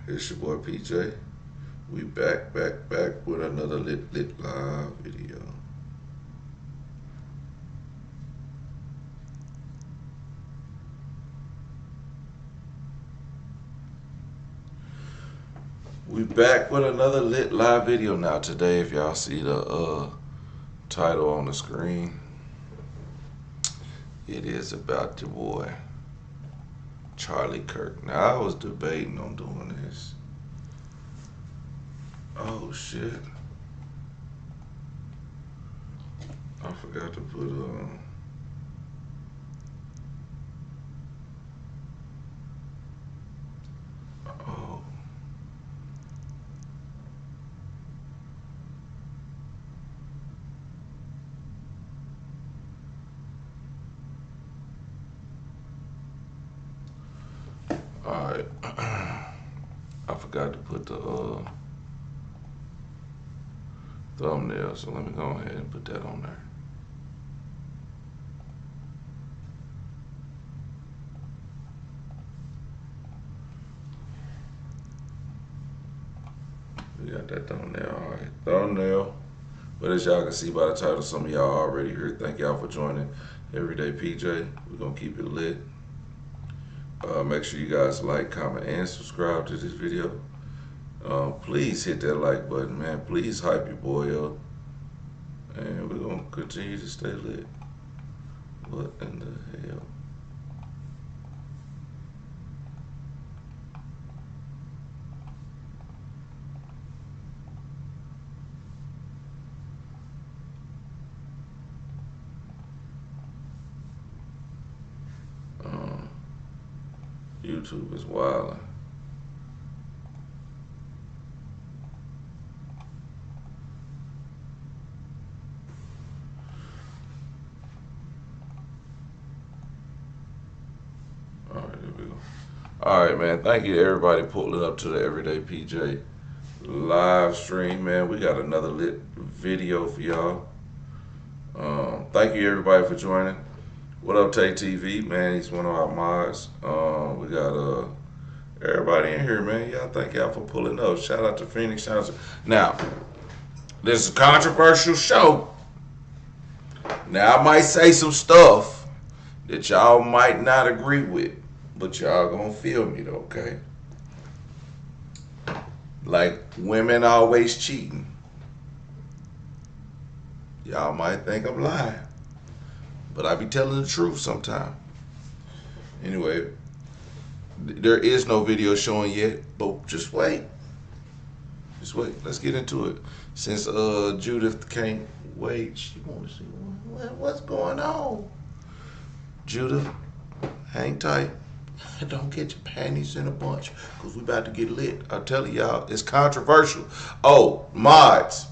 It's your boy PJ. We back with another lit live video. We back with another lit live video now. Today, if y'all see the title on the screen, it is about your boy Charlie Kirk. Now, I was debating on doing this. Oh shit, I forgot to put oh, alright. I forgot to put the thumbnail, so let me go ahead and put that on there. We got that thumbnail, alright. Thumbnail. But as y'all can see by the title, some of y'all already here. Thank y'all for joining Everyday PJ. We're gonna keep it lit. Make sure you guys like, comment, and subscribe to this video. Please hit that like button, man. Please hype your boy up. And we're gonna continue to stay lit. What in the hell? YouTube is wilding. Alright, there we go. Alright, man. Thank you to everybody pulling up to the Everyday PJ live stream, man. We got another lit video for y'all. Thank you everybody for joining. What up, Tay TV, man? He's one of our mods. We got everybody in here, man. Y'all, thank y'all for pulling up. Shout out to Phoenix. Shout out to... Now, this is a controversial show. Now, I might say some stuff that y'all might not agree with, but y'all gonna feel me though, okay? Like women always cheating. Y'all might think I'm lying, but I be telling the truth sometimes. Anyway, there is no video showing yet, but just wait. Just wait. Let's get into it. Since Judith can't wait, she want to see what's going on. Judith, hang tight. Don't get your panties in a bunch, because we about to get lit. I'm telling y'all, it's controversial. Oh, mods,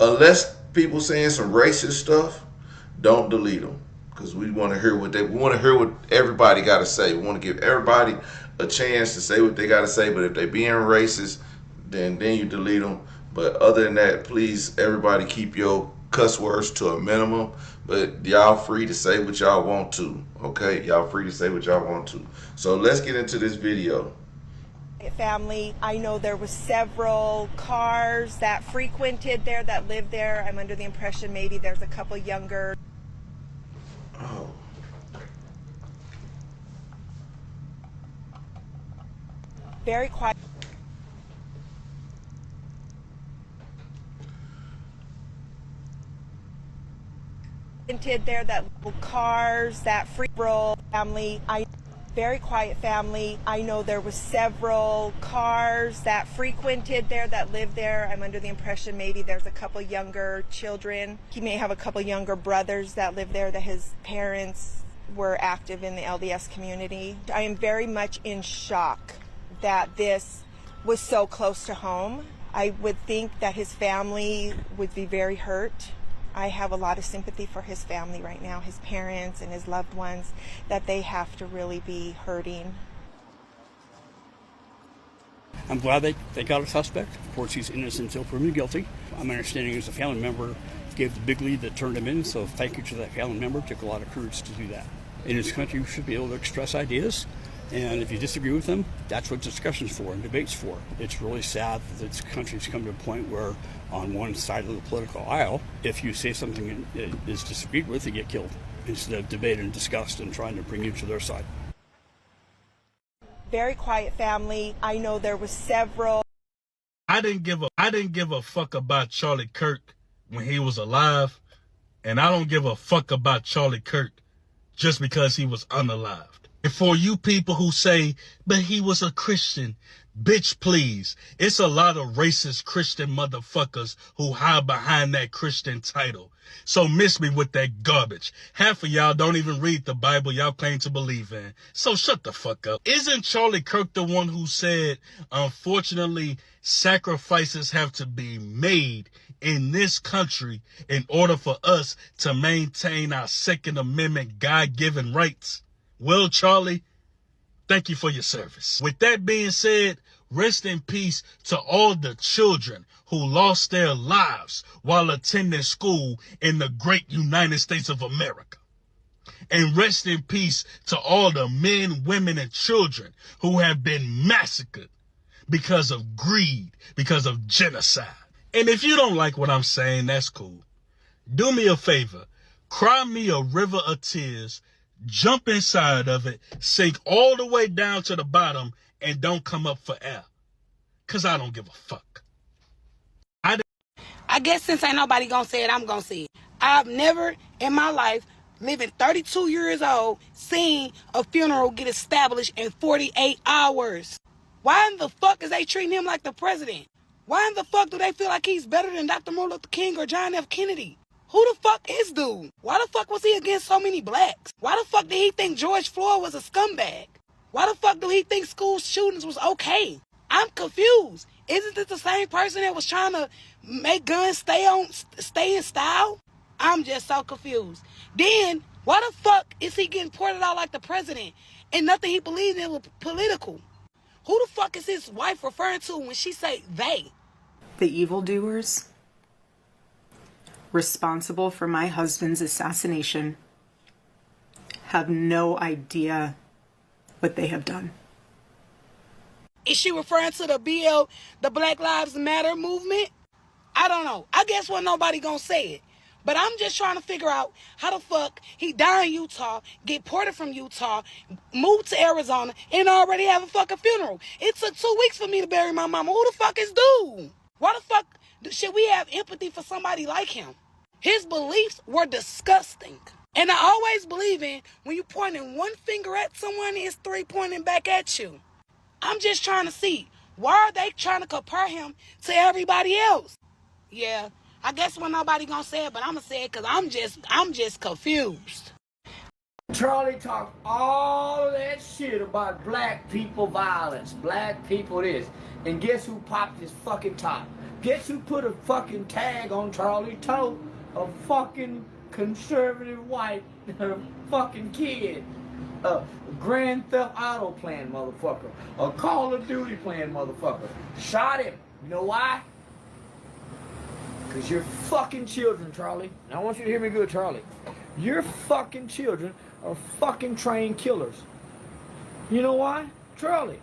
unless people saying some racist stuff, don't delete them, because we want to hear what everybody got to say. We want to give everybody a chance to say what they got to say. But if they being racist, then you delete them. But other than that, please, everybody keep your cuss words to a minimum. But y'all free to say what y'all want to. Okay, y'all free to say what y'all want to. So let's get into this video. Family, I know there was several cars that frequented there, that lived there. I'm under the impression maybe there's a couple younger. Oh. Very quiet. There, that cars that family. Very quiet family. I know there was several cars that frequented there, that lived there. I'm under the impression maybe there's a couple younger children. He may have a couple younger brothers that live there, that his parents were active in the LDS community. I am very much in shock that this was so close to home. I would think that his family would be very hurt. I have a lot of sympathy for his family right now, his parents and his loved ones, that they have to really be hurting. I'm glad they got a suspect. Of course, he's innocent until proven guilty. My understanding is a family member gave the big lead that turned him in, so thank you to that family member. It took a lot of courage to do that. In this country, you should be able to express ideas And if you disagree with them, that's what discussion's for and debate's for. It's really sad that this country's come to a point where on one side of the political aisle, if you say something that is disagreed with, you get killed instead of debated and discussed and trying to bring you to their side. Very quiet family. I know there was several. I didn't give a fuck about Charlie Kirk when he was alive, and I don't give a fuck about Charlie Kirk just because he was unalived. And for you people who say, but he was a Christian, bitch, please. It's a lot of racist Christian motherfuckers who hide behind that Christian title. So miss me with that garbage. Half of y'all don't even read the Bible y'all claim to believe in. So shut the fuck up. Isn't Charlie Kirk the one who said, unfortunately, sacrifices have to be made in this country in order for us to maintain our Second Amendment God-given rights? Well, Charlie, thank you for your service. With that being said, rest in peace to all the children who lost their lives while attending school in the great United States of America. And rest in peace to all the men, women, and children who have been massacred because of greed, because of genocide. And if you don't like what I'm saying, that's cool. Do me a favor. Cry me a river of tears, jump inside of it, sink all the way down to the bottom, and don't come up for air. Because I don't give a fuck. I guess since ain't nobody gonna say it, I'm gonna say it. I've never in my life, living 32 years old, seen a funeral get established in 48 hours. Why in the fuck is they treating him like the president? Why in the fuck do they feel like he's better than Dr. Martin Luther King or John F. Kennedy? Who the fuck is dude? Why the fuck was he against so many blacks? Why the fuck did he think George Floyd was a scumbag? Why the fuck do he think school shootings was okay? I'm confused. Isn't this the same person that was trying to make guns stay in style? I'm just so confused. Then, why the fuck is he getting ported out like the president and nothing he believes in was political? Who the fuck is his wife referring to when she say they? The evildoers responsible for my husband's assassination have no idea what they have done. Is she referring to the Black Lives Matter movement? I don't know. I guess wasn't nobody gonna say it. But I'm just trying to figure out how the fuck he died in Utah, get ported from Utah, moved to Arizona, and already have a fucking funeral. It took 2 weeks for me to bury my mama. Who the fuck is dude? Why the fuck should we have empathy for somebody like him? His beliefs were disgusting. And I always believe in when you pointing one finger at someone, it's three pointing back at you. I'm just trying to see, why are they trying to compare him to everybody else? Yeah, I guess when nobody gonna say it, but I'm gonna say it because I'm just confused. Charlie talked all of that shit about black people violence, black people this, and guess who popped his fucking top? Guess who put a fucking tag on Charlie toe? A fucking conservative white fucking kid. A Grand Theft Auto playing motherfucker. A Call of Duty playing motherfucker. Shot him. You know why? Because you're fucking children, Charlie. And I want you to hear me good, Charlie. Your fucking children are fucking trained killers. You know why? Charlie.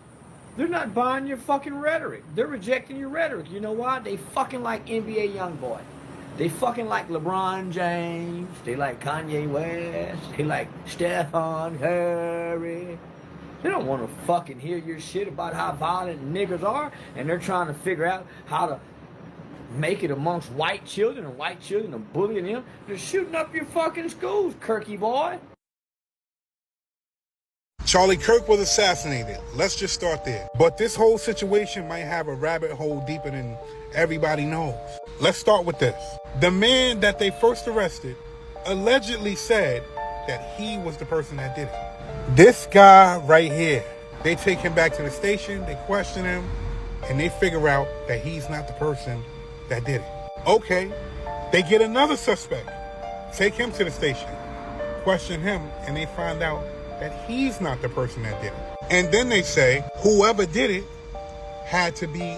They're not buying your fucking rhetoric. They're rejecting your rhetoric. You know why? They fucking like NBA Youngboy. They fucking like LeBron James. They like Kanye West. They like Stephen Curry. They don't want to fucking hear your shit about how violent niggers are, and they're trying to figure out how to make it amongst white children, and white children are bullying them. They're shooting up your fucking schools, Kirky boy. Charlie Kirk was assassinated. Let's just start there. But this whole situation might have a rabbit hole deeper than everybody knows. Let's start with this. The man that they first arrested allegedly said that he was the person that did it. This guy right here, they take him back to the station, they question him, and they figure out that he's not the person that did it. Okay, they get another suspect, take him to the station, question him, and they find out that he's not the person that did it. And then they say whoever did it had to be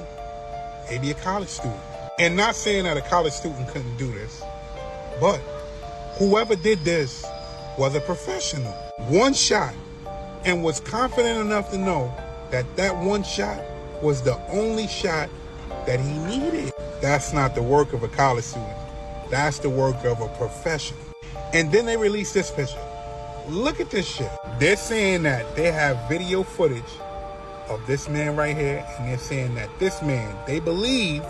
maybe a college student. And not saying that a college student couldn't do this, but whoever did this was a professional. One shot and was confident enough to know that that one shot was the only shot that he needed. That's not the work of a college student. That's the work of a professional. And then they released this picture. Look at this shit. They're saying that they have video footage of this man right here, and they're saying that this man, they believe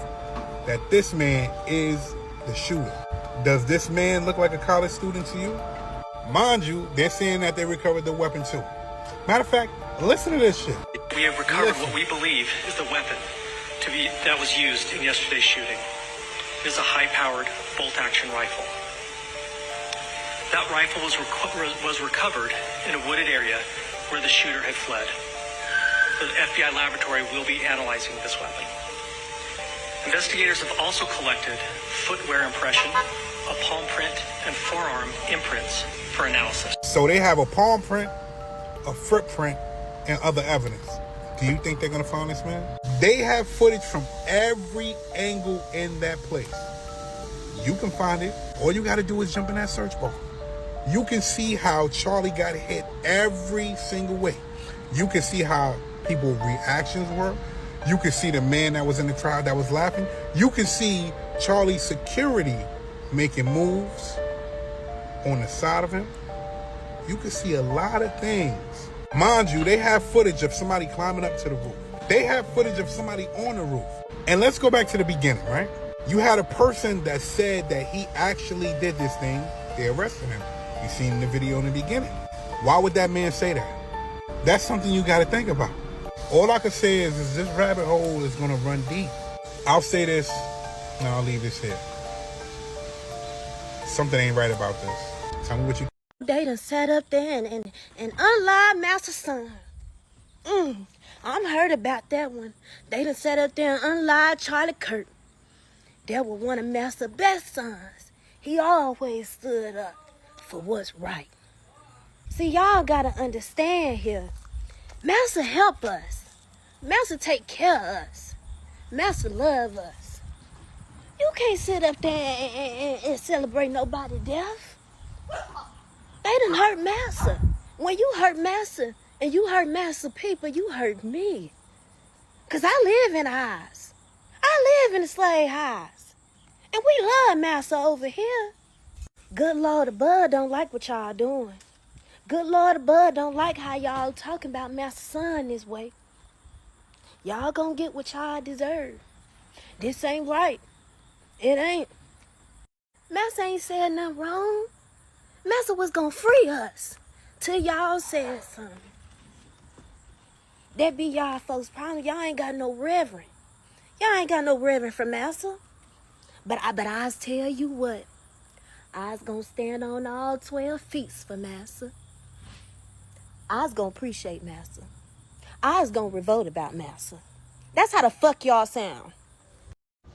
that this man is the shooter. Does this man look like a college student to you? Mind you, they're saying that they recovered the weapon too. Matter of fact, listen to this shit. We have recovered what we believe is the weapon that was used in yesterday's shooting. It is a high-powered bolt-action rifle. That rifle was recovered in a wooded area where the shooter had fled. The FBI laboratory will be analyzing this weapon. Investigators have also collected footwear impression, a palm print, and forearm imprints for analysis. So they have a palm print, a footprint, and other evidence. Do you think they're gonna find this man? They have footage from every angle in that place. You can find it. All you gotta do is jump in that search bar. You can see how Charlie got hit every single way. You can see how people's reactions were. You can see the man that was in the crowd that was laughing. You can see Charlie's security making moves on the side of him. You can see a lot of things. Mind you, they have footage of somebody climbing up to the roof. They have footage of somebody on the roof. And let's go back to the beginning, right? You had a person that said that he actually did this thing. They arrested him. You seen in the video in the beginning. Why would that man say that? That's something you got to think about. All I can say is this rabbit hole is going to run deep. I'll say this, and I'll leave this here. Something ain't right about this. Tell me what you... They done sat up there and unlied Master Son. I'm heard about that one. They done sat up there and unlied Charlie Kirk. That was one of Master's best sons. He always stood up for what's right. See, y'all gotta understand here. Master help us. Master take care of us. Master love us. You can't sit up there and celebrate nobody's death. They done hurt Master. When you hurt Master and you hurt Master people, you hurt me. Cause I live in the Hives. I live in the slave Hives. And we love Master over here. Good Lord above don't like what y'all doing. Good Lord above don't like how y'all talking about Master Son this way. Y'all gonna get what y'all deserve. This ain't right. It ain't. Master ain't said nothing wrong. Master was gonna free us till y'all said something. That be y'all folks' problem. Y'all ain't got no reverend. Y'all ain't got no reverend for Master. But I's tell you what. I's gonna stand on all 12 feet for Master. I's gonna appreciate Master. I's gonna revolt about Master. That's how the fuck y'all sound.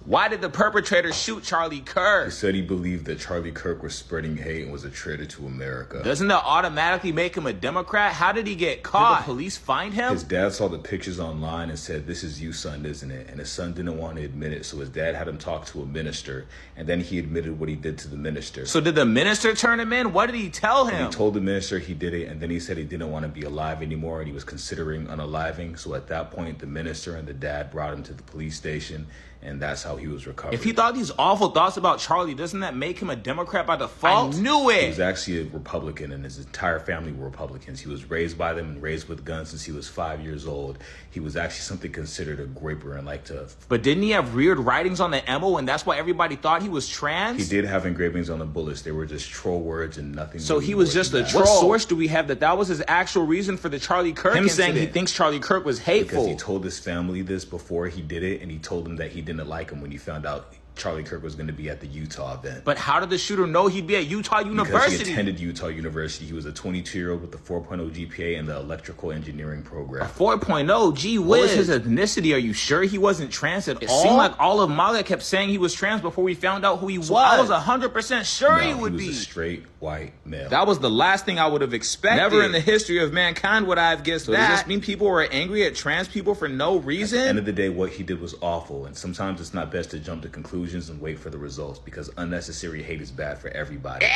Why did the perpetrator shoot Charlie Kirk? He said he believed that Charlie Kirk was spreading hate and was a traitor to America. Doesn't that automatically make him a Democrat? How did he get caught? Did the police find him? His dad saw the pictures online and said, "This is you, son, isn't it?" And his son didn't want to admit it, so his dad had him talk to a minister, and then he admitted what he did to the minister. So did the minister turn him in? What did he tell him? And he told the minister he did it, and then he said he didn't want to be alive anymore, and he was considering unaliving. So at that point, the minister and the dad brought him to the police station, and that's how he was recovered. If he thought these awful thoughts about Charlie, doesn't that make him a Democrat by default? I knew it! He was actually a Republican, and his entire family were Republicans. He was raised by them and raised with guns since he was 5 years old. He was actually something considered a graper and liked to... But didn't he have weird writings on the ammo, and that's why everybody thought he was trans? He did have engravings on the bullets. They were just troll words and nothing. So he was just a troll. What source do we have that was his actual reason for the Charlie Kirk incident? Him saying he thinks Charlie Kirk was hateful. Because he told his family this before he did it, and he told them that he didn't like him when he found out Charlie Kirk was going to be at the Utah event. But how did the shooter know he'd be at Utah University? Because he attended Utah University. He was a 22-year-old with a 4.0 GPA in the electrical engineering program. A 4.0? Gee whiz. What was his ethnicity? Are you sure he wasn't trans at all? It seemed like all of MAGA kept saying he was trans before we found out who he was. I was 100% sure he would be. He was a straight white male. That was the last thing I would have expected. Never in the history of mankind would I have guessed that. Does this mean people were angry at trans people for no reason? At the end of the day, what he did was awful, and sometimes it's not best to jump to conclusions and wait for the results, because unnecessary hate is bad for everybody.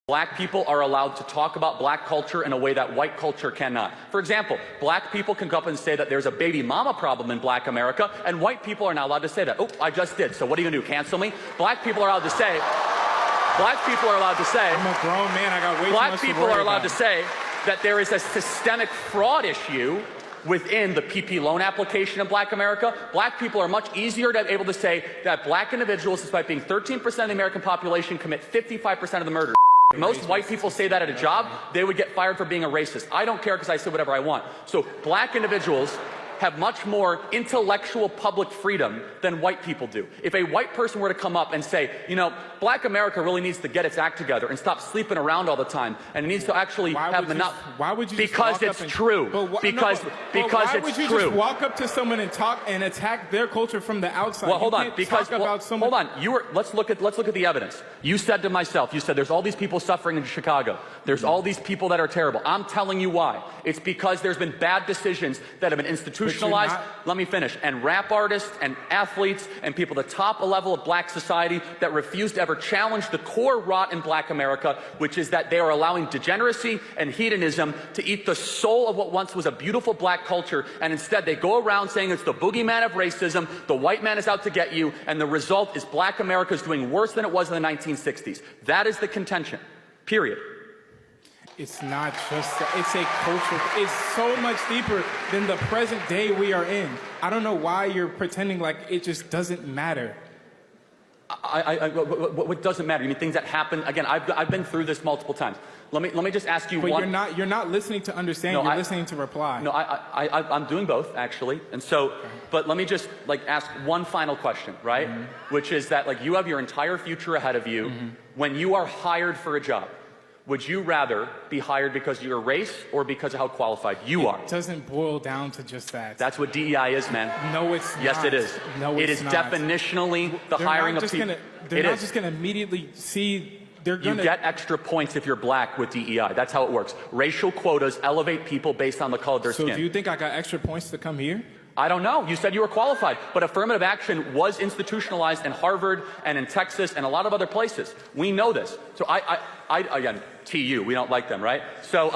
Black people are allowed to talk about black culture in a way that white culture cannot. For example, black people can go up and say that there's a baby mama problem in black America, and white people are not allowed to say that. Oh, I just did, so what are you gonna do, cancel me? Black people are allowed to say, I'm a grown man, I got way too much to worry about. Black people are allowed to say that there is a systemic fraud issue within the PP loan application in black America. Black people are much easier to be able to say that black individuals, despite being 13% of the American population, commit 55% of the murders. If most white people say that at a job, they would get fired for being a racist. I don't care because I say whatever I want. So black individuals have much more intellectual public freedom than white people do. If a white person were to come up and say, you know, black America really needs to get its act together and stop sleeping around all the time, and it needs to actually have why would you because it's true. Because why would you just walk up to someone and talk and attack their culture from the outside? Well, hold on. Hold on. Let's look at the evidence. You said to myself, you said there's all these people suffering in Chicago. There's all these people that are terrible. I'm telling you why. It's because there's been bad decisions that have been institutionalized. Let me finish. And rap artists and athletes and people at the top level of black society that refuse to ever challenge the core rot in black America, which is that they are allowing degeneracy and hedonism to eat the soul of what once was a beautiful black culture, and instead they go around saying it's the boogeyman of racism, the white man is out to get you, and the result is black America is doing worse than it was in the 1960s. That is the contention. Period. It's not just, it's a culture. It's so much deeper than the present day we are in. I don't know why you're pretending like it just doesn't matter. What doesn't matter? You mean things that happen? Again, I've been through this multiple times. Let me just ask you one. But you're not listening to understand. No, you're listening to reply. No, I'm doing both actually. And so, but let me just ask one final question, right? Mm-hmm. Which is that you have your entire future ahead of you. Mm-hmm. When you are hired for a job, would you rather be hired because of your race or because of how qualified you are? It doesn't boil down to just that. That's what DEI is, man. No, it's not. Yes, it is. No, it it's is not. definitionally the hiring of people. They're not just going to immediately see. You get extra points if you're black with DEI. That's how it works. Racial quotas elevate people based on the color of their skin. So do you think I got extra points to come here? I don't know. You said you were qualified, but affirmative action was institutionalized in Harvard and in Texas and a lot of other places. We know this. So again, TU, we don't like them, right? So,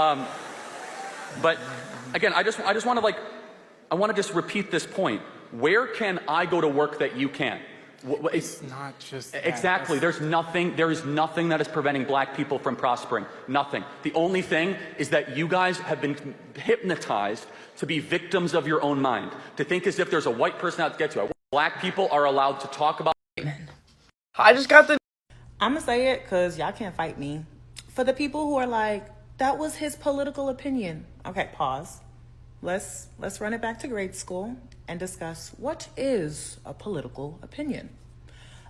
but again, I just want to I want to just repeat this point. Where can I go to work that you can't? It's not just that. Exactly. There is nothing that is preventing black people from prospering. Nothing. The only thing is that you guys have been hypnotized to be victims of your own mind, to think as if there's a white person out to get you. Black people are allowed to talk about. I just got the. I'm gonna say it because y'all can't fight me. For the people who are like, that was his political opinion. Okay, pause. Let's run it back to grade school and discuss what is a political opinion.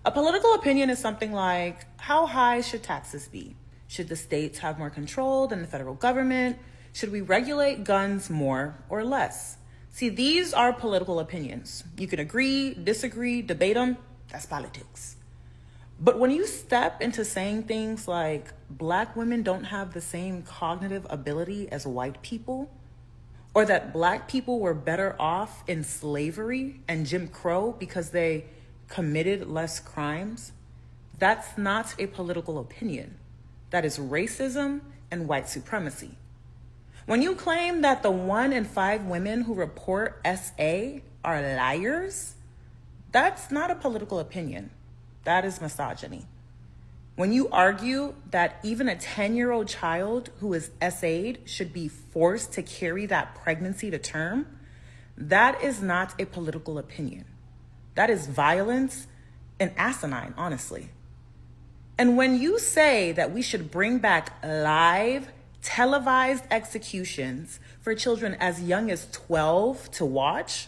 A political opinion is something like, how high should taxes be? Should the states have more control than the federal government? Should we regulate guns more or less? See, these are political opinions. You can agree, disagree, debate them. That's politics. But when you step into saying things like black women don't have the same cognitive ability as white people, or that black people were better off in slavery and Jim Crow because they committed less crimes, that's not a political opinion. That is racism and white supremacy. When you claim that the 1 in 5 women who report SA are liars, that's not a political opinion. That is misogyny. When you argue that even a 10-year-old child who is SA'd should be forced to carry that pregnancy to term, that is not a political opinion. That is violence and asinine, honestly. And when you say that we should bring back live, televised executions for children as young as 12 to watch,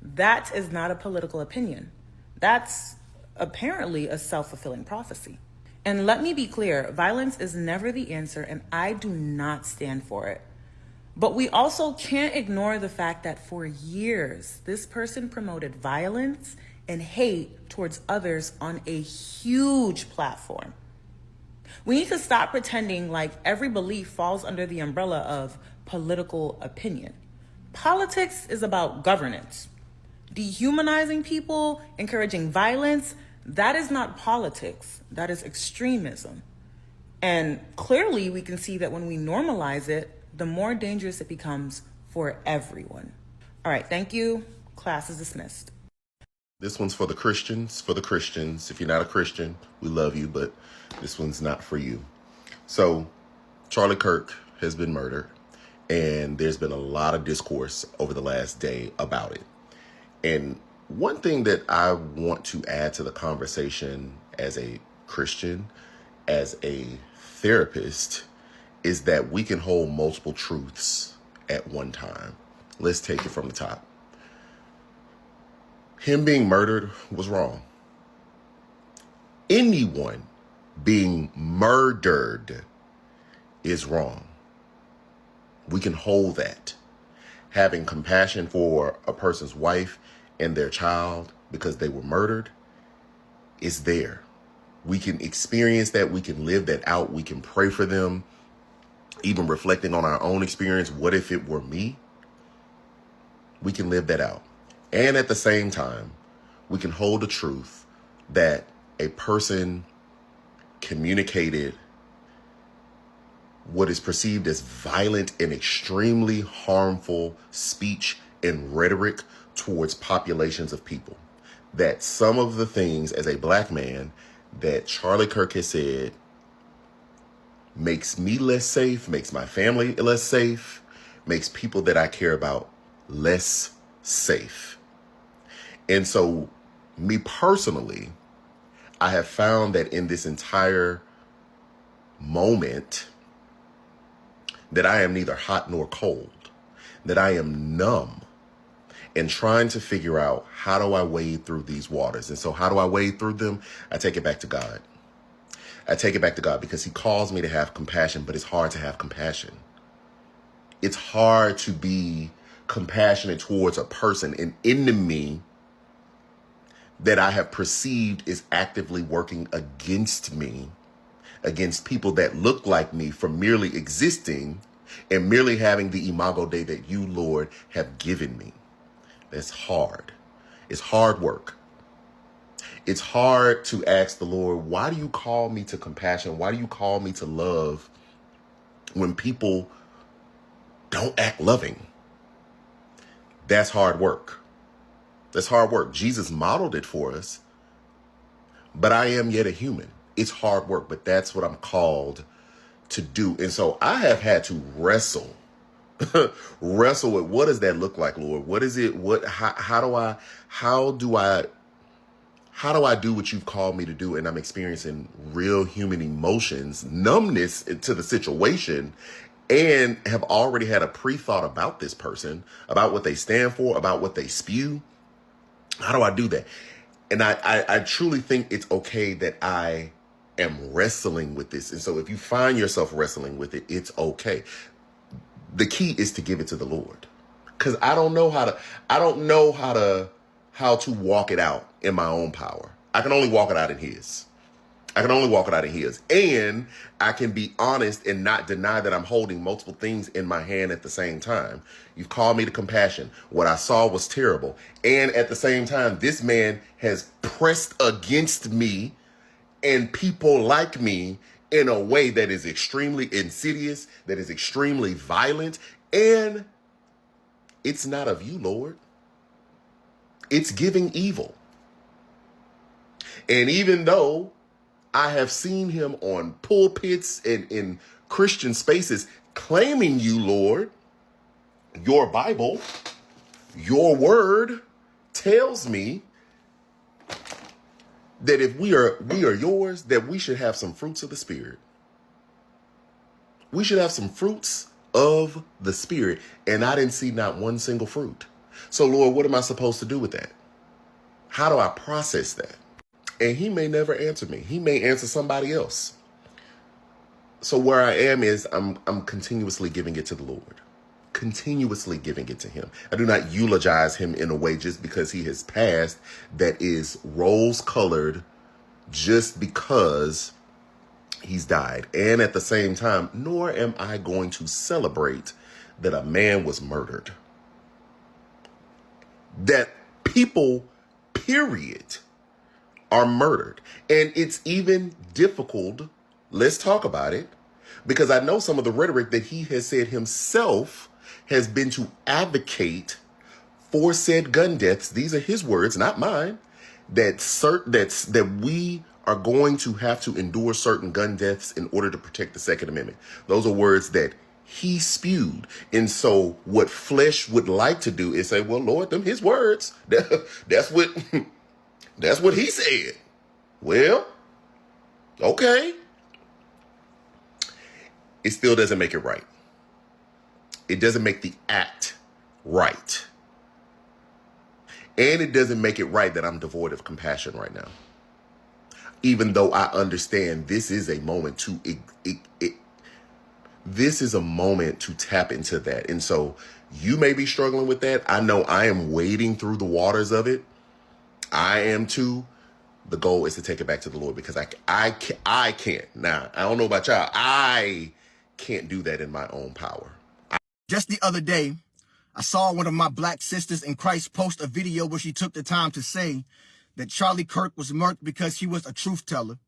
that is not a political opinion. That's apparently a self-fulfilling prophecy. And let me be clear, violence is never the answer, and I do not stand for it. But we also can't ignore the fact that for years, this person promoted violence and hate towards others on a huge platform. We need to stop pretending like every belief falls under the umbrella of political opinion. Politics is about governance. Dehumanizing people, encouraging violence, that is not politics. That is extremism. And clearly we can see that when we normalize it, the more dangerous it becomes for everyone. All right, thank you. Class is dismissed. This one's for the Christians. For the Christians. If you're not a Christian, we love you, but this one's not for you. So Charlie Kirk has been murdered, and there's been a lot of discourse over the last day about it. And one thing that I want to add to the conversation as a Christian, as a therapist, is that we can hold multiple truths at one time. Let's take it from the top. Him being murdered was wrong. Anyone being murdered is wrong. We can hold that. Having compassion for a person's wife and their child because they were murdered is there. We can experience that. We can live that out. We can pray for them. Even reflecting on our own experience. What if it were me? We can live that out. And at the same time, we can hold the truth that a person communicated what is perceived as violent and extremely harmful speech and rhetoric towards populations of people. That some of the things as a black man that Charlie Kirk has said makes me less safe, makes my family less safe, makes people that I care about less safe. And so me personally, I have found that in this entire moment that I am neither hot nor cold, that I am numb and trying to figure out how do I wade through these waters. And so how do I wade through them? I take it back to God. I take it back to God because he calls me to have compassion, but it's hard to have compassion. It's hard to be compassionate towards a person, an enemy that I have perceived is actively working against me, against people that look like me for merely existing and merely having the imago Dei that you, Lord, have given me. That's hard. It's hard work. It's hard to ask the Lord, why do you call me to compassion? Why do you call me to love when people don't act loving? That's hard work. That's hard work. Jesus modeled it for us, but I am yet a human. It's hard work, but that's what I'm called to do. And so I have had to wrestle with what does that look like, Lord? What is it? How do I do what you've called me to do? And I'm experiencing real human emotions, numbness to the situation, and have already had a pre-thought about this person, about what they stand for, about what they spew. How do I do that? And I truly think it's okay that I am wrestling with this. And so if you find yourself wrestling with it, it's okay. The key is to give it to the Lord, because I don't know how to walk it out in my own power. I can only walk it out in his. And I can be honest and not deny that I'm holding multiple things in my hand at the same time. You've called me to compassion. What I saw was terrible. And at the same time, this man has pressed against me and people like me in a way that is extremely insidious, that is extremely violent. And it's not of you, Lord. It's giving evil. And even though I have seen him on pulpits and in Christian spaces claiming you, Lord, your Bible, your word tells me that if we are yours, that we should have some fruits of the Spirit. We should have some fruits of the Spirit. And I didn't see not one single fruit. So, Lord, what am I supposed to do with that? How do I process that? And he may never answer me. He may answer somebody else. So where I am is I'm continuously giving it to the Lord. Continuously giving it to him. I do not eulogize him in a way just because he has passed that is rose-colored just because he's died. And at the same time, nor am I going to celebrate that a man was murdered. That people, period, are murdered. And it's even difficult Let's talk about it. Because I know some of the rhetoric that he has said himself has been to advocate for said gun deaths. These are his words, not mine. That we are going to have to endure certain gun deaths in order to protect the Second Amendment. Those are words that he spewed. And so what flesh would like to do is say, well, Lord, them his words. That's what he said. Well, okay. It still doesn't make it right. It doesn't make the act right. And it doesn't make it right that I'm devoid of compassion right now. Even though I understand this is a moment to tap into that. And so you may be struggling with that. I know I am wading through the waters of it. I am too. The goal is to take it back to the Lord, because I can't. Now, I don't know about y'all. I can't do that in my own power. Just the other day, I saw one of my black sisters in Christ post a video where she took the time to say that Charlie Kirk was murked because he was a truth teller.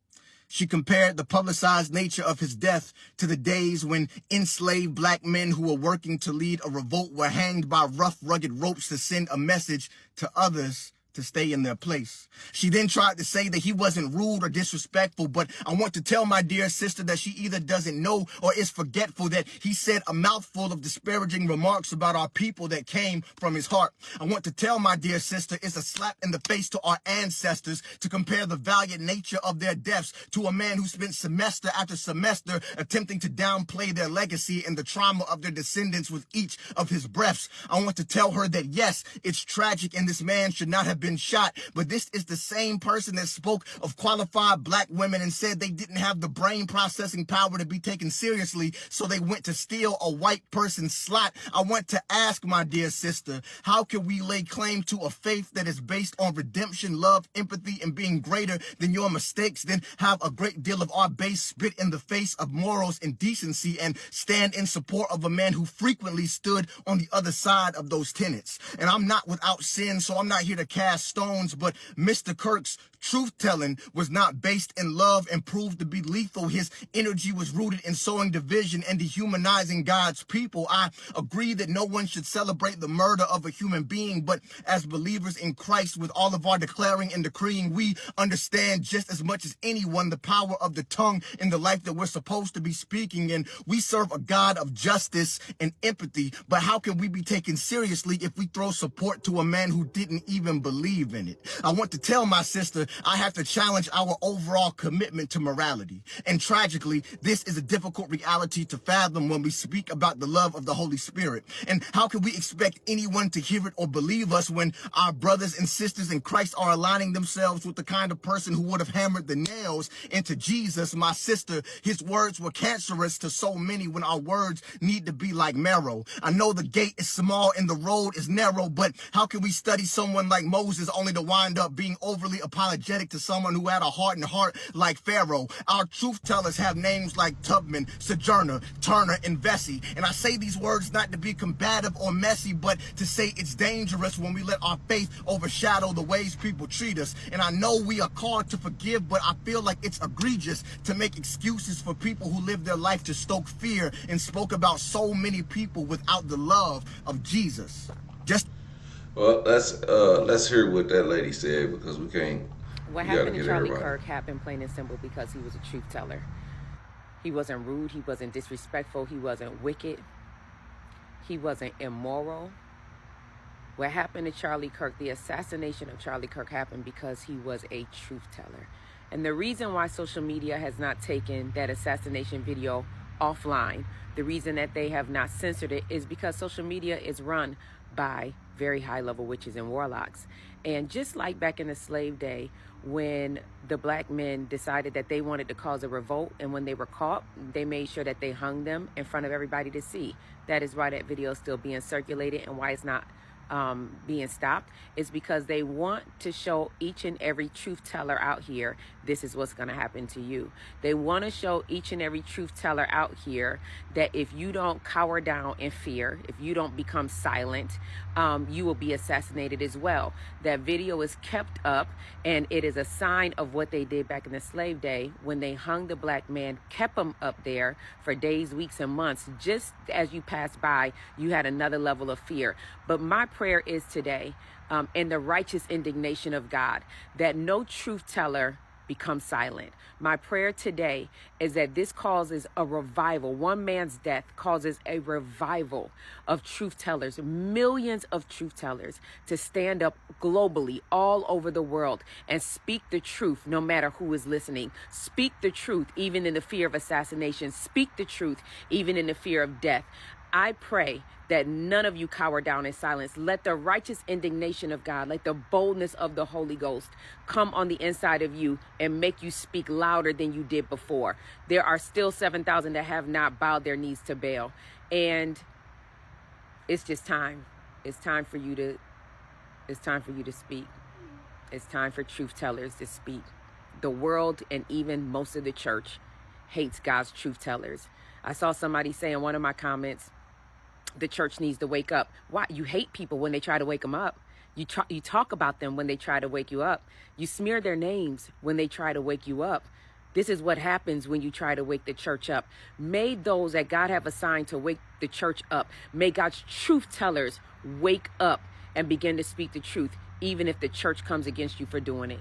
She compared the publicized nature of his death to the days when enslaved black men who were working to lead a revolt were hanged by rough, rugged ropes to send a message to others to stay in their place. She then tried to say that he wasn't rude or disrespectful, but I want to tell my dear sister that she either doesn't know or is forgetful that he said a mouthful of disparaging remarks about our people that came from his heart. I want to tell my dear sister it's a slap in the face to our ancestors to compare the valiant nature of their deaths to a man who spent semester after semester attempting to downplay their legacy and the trauma of their descendants with each of his breaths. I want to tell her that yes, it's tragic and this man should not have been shot, but this is the same person that spoke of qualified black women and said they didn't have the brain processing power to be taken seriously, so they went to steal a white person's slot. I want to ask my dear sister, how can we lay claim to a faith that is based on redemption, love, empathy, and being greater than your mistakes, then have a great deal of our base spit in the face of morals and decency and stand in support of a man who frequently stood on the other side of those tenets? And I'm not without sin, so I'm not here to cast stones, but Mr. Kirk's truth-telling was not based in love and proved to be lethal. His energy was rooted in sowing division and dehumanizing God's people. I agree that no one should celebrate the murder of a human being, but as believers in Christ, with all of our declaring and decreeing, we understand just as much as anyone the power of the tongue in the life that we're supposed to be speaking in. We serve a God of justice and empathy, but how can we be taken seriously if we throw support to a man who didn't even believe in it? I want to tell my sister I have to challenge our overall commitment to morality. And tragically, this is a difficult reality to fathom when we speak about the love of the Holy Spirit. And how can we expect anyone to hear it or believe us when our brothers and sisters in Christ are aligning themselves with the kind of person who would have hammered the nails into Jesus? My sister, his words were cancerous to so many when our words need to be like marrow. I know the gate is small and the road is narrow, but how can we study someone like Moses only to wind up being overly apologetic to someone who had a hardened heart like Pharaoh? Our truth tellers have names like Tubman, Sojourner, Turner, and Vesey. And I say these words not to be combative or messy, but to say it's dangerous when we let our faith overshadow the ways people treat us. And I know we are called to forgive, but I feel like it's egregious to make excuses for people who live their life to stoke fear and spoke about so many people without the love of Jesus. Well, let's hear what that lady said, because we can't. What happened to Charlie Kirk happened plain and simple because he was a truth teller. He wasn't rude, he wasn't disrespectful, he wasn't wicked, he wasn't immoral. What happened to Charlie Kirk, the assassination of Charlie Kirk, happened because he was a truth teller. And the reason why social media has not taken that assassination video offline, the reason that they have not censored it, is because social media is run by very high-level witches and warlocks. And just like back in the slave day, when the black men decided that they wanted to cause a revolt, and when they were caught, they made sure that they hung them in front of everybody to see. That is why that video is still being circulated and why it's not being stopped is because they want to show each and every truth teller out here, this is what's going to happen to you. They want to show each and every truth teller out here that if you don't cower down in fear, if you don't become silent, you will be assassinated as well. That video is kept up, and it is a sign of what they did back in the slave day when they hung the black man, kept him up there for days, weeks, and months. Just as you passed by, you had another level of fear. But my prayer is today, in the righteous indignation of God, that no truth teller become silent. My prayer today is that this causes a revival. One man's death causes a revival of truth tellers, millions of truth tellers, to stand up globally all over the world and speak the truth no matter who is listening. Speak the truth even in the fear of assassination. Speak the truth even in the fear of death. I pray that none of you cower down in silence. Let the righteous indignation of God, let the boldness of the Holy Ghost come on the inside of you and make you speak louder than you did before. There are still 7,000 that have not bowed their knees to Baal. And it's just time. It's time for you to speak. It's time for truth tellers to speak. The world and even most of the church hates God's truth tellers. I saw somebody say in one of my comments, the church needs to wake up. Why? You hate people when they try to wake them up. You talk about them when they try to wake you up. You smear their names when they try to wake you up. This is what happens when you try to wake the church up. May those that God have assigned to wake the church up, may God's truth tellers wake up and begin to speak the truth, even if the church comes against you for doing it.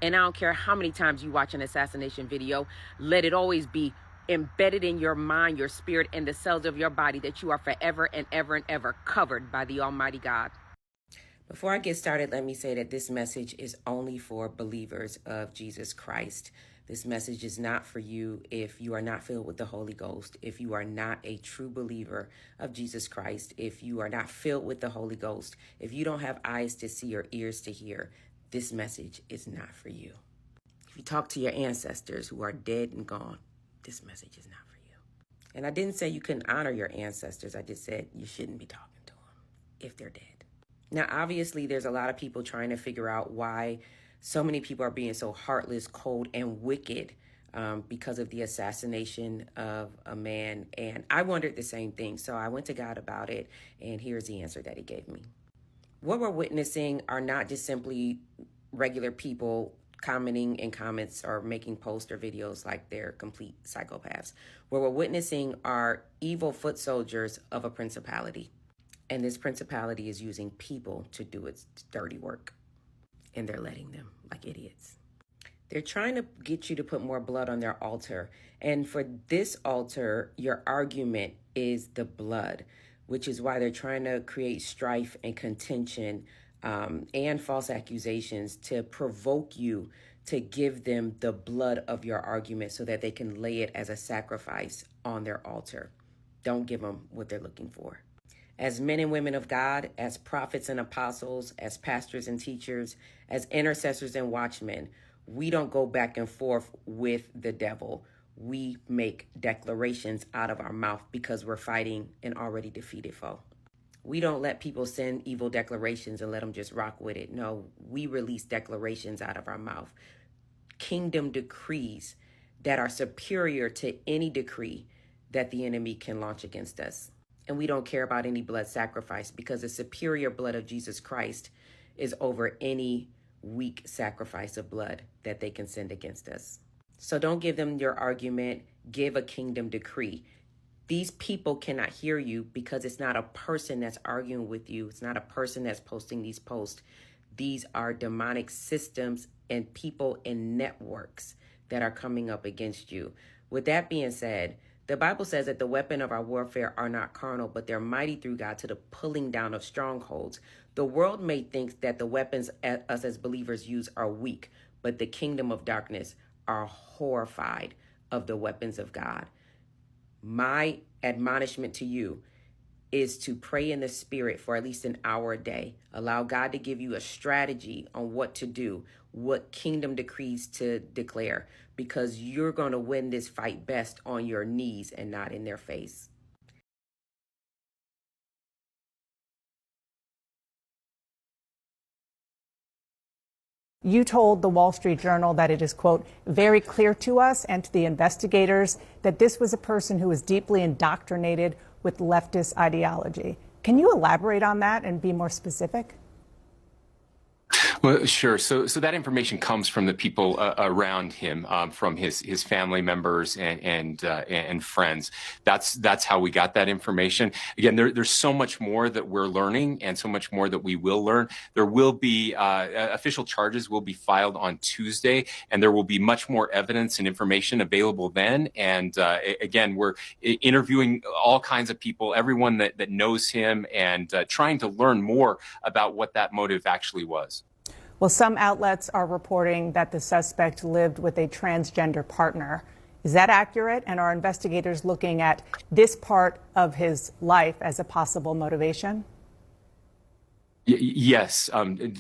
And I don't care how many times you watch an assassination video, let it always be embedded in your mind, your spirit, and the cells of your body that you are forever and ever and ever covered by the Almighty God. Before I get started, let me say that this message is only for believers of Jesus Christ. This message is not for you if you are not filled with the Holy Ghost, if you are not a true believer of Jesus Christ, if you are not filled with the Holy Ghost, if you don't have eyes to see or ears to hear, this message is not for you. If you talk to your ancestors who are dead and gone, this message is not for you. And I didn't say you couldn't honor your ancestors. I just said you shouldn't be talking to them if they're dead. Now, obviously, there's a lot of people trying to figure out why so many people are being so heartless, cold, and wicked because of the assassination of a man. And I wondered the same thing. So I went to God about it, and here's the answer that he gave me. What we're witnessing are not just simply regular people commenting in comments or making posts or videos like they're complete psychopaths. What we're witnessing are evil foot soldiers of a principality. And this principality is using people to do its dirty work. And they're letting them like idiots. They're trying to get you to put more blood on their altar. And for this altar, your argument is the blood, which is why they're trying to create strife and contention and false accusations to provoke you to give them the blood of your argument so that they can lay it as a sacrifice on their altar. Don't give them what they're looking for. As men and women of God, as prophets and apostles, as pastors and teachers, as intercessors and watchmen, we don't go back and forth with the devil. We make declarations out of our mouth because we're fighting an already defeated foe. We don't let people send evil declarations and let them just rock with it. No, we release declarations out of our mouth. Kingdom decrees that are superior to any decree that the enemy can launch against us. And we don't care about any blood sacrifice because the superior blood of Jesus Christ is over any weak sacrifice of blood that they can send against us. So don't give them your argument. Give a kingdom decree. These people cannot hear you because it's not a person that's arguing with you. It's not a person that's posting these posts. These are demonic systems and people and networks that are coming up against you. With that being said, the Bible says that the weapon of our warfare are not carnal, but they're mighty through God to the pulling down of strongholds. The world may think that the weapons us as believers use are weak, but the kingdom of darkness are horrified of the weapons of God. My admonishment to you is to pray in the spirit for at least an hour a day. Allow God to give you a strategy on what to do, what kingdom decrees to declare, because you're going to win this fight best on your knees and not in their face. You told the Wall Street Journal that it is, quote, very clear to us and to the investigators that this was a person who was deeply indoctrinated with leftist ideology. Can you elaborate on that and be more specific? Well, sure. So that information comes from the people around him, from his family members and friends. That's how we got that information. Again, there's so much more that we're learning, and so much more that we will learn. There will be official charges will be filed on Tuesday, and there will be much more evidence and information available then. And again, we're interviewing all kinds of people, everyone that knows him, and trying to learn more about what that motive actually was. Well, some outlets are reporting that the suspect lived with a transgender partner. Is that accurate? And are investigators looking at this part of his life as a possible motivation? Yes,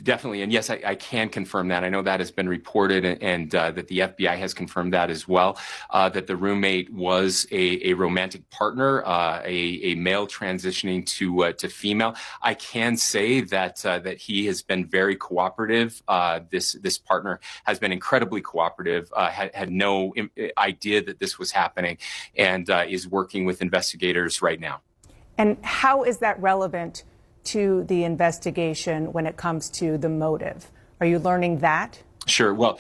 definitely. And yes, I can confirm that. I know that has been reported, and that the FBI has confirmed that as well, that the roommate was a romantic partner, a male transitioning to female. I can say that he has been very cooperative. This partner has been incredibly cooperative, had no idea that this was happening, and is working with investigators right now. And how is that relevant to the investigation when it comes to the motive? Are you learning that? Sure. Well,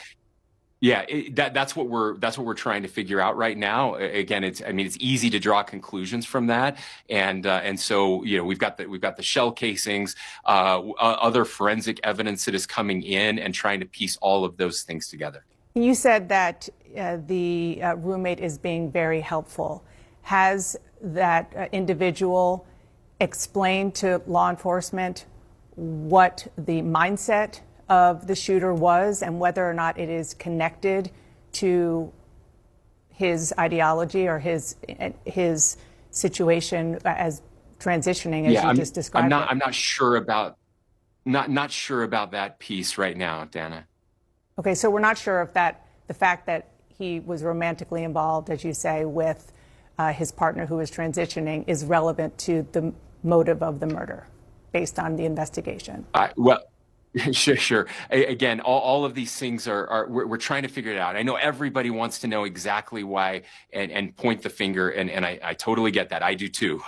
yeah, that's what we're trying to figure out right now. Again, it's easy to draw conclusions from that, and so we've got the shell casings, other forensic evidence that is coming in, and trying to piece all of those things together. You said that the roommate is being very helpful. Has that individual explain to law enforcement what the mindset of the shooter was and whether or not it is connected to his ideology or his situation as transitioning, as you just described? I'm not sure about that piece right now, Dana. Okay, so we're not sure if the fact that he was romantically involved, as you say, with his partner who was transitioning is relevant to the motive of the murder based on the investigation. Well, sure. Again, all of these things we're trying to figure it out. I know everybody wants to know exactly why and point the finger, and I totally get that. I do too.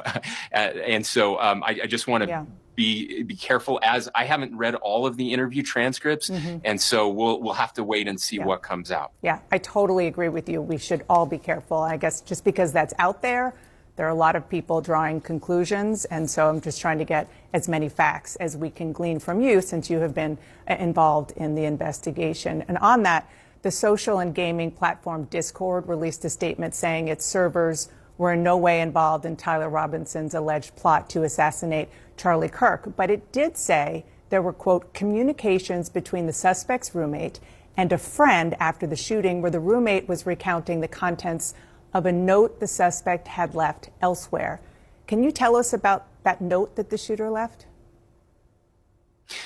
And so I just want to be careful, as I haven't read all of the interview transcripts, and so we'll have to wait and see what comes out. Yeah, I totally agree with you. We should all be careful. I guess just because that's out there are a lot of people drawing conclusions, and so I'm just trying to get as many facts as we can glean from you, since you have been involved in the investigation. And on that, the social and gaming platform Discord released a statement saying its servers were in no way involved in Tyler Robinson's alleged plot to assassinate Charlie Kirk, but it did say there were, quote, communications between the suspect's roommate and a friend after the shooting, where the roommate was recounting the contents of a note the suspect had left elsewhere. Can you tell us about that note that the shooter left?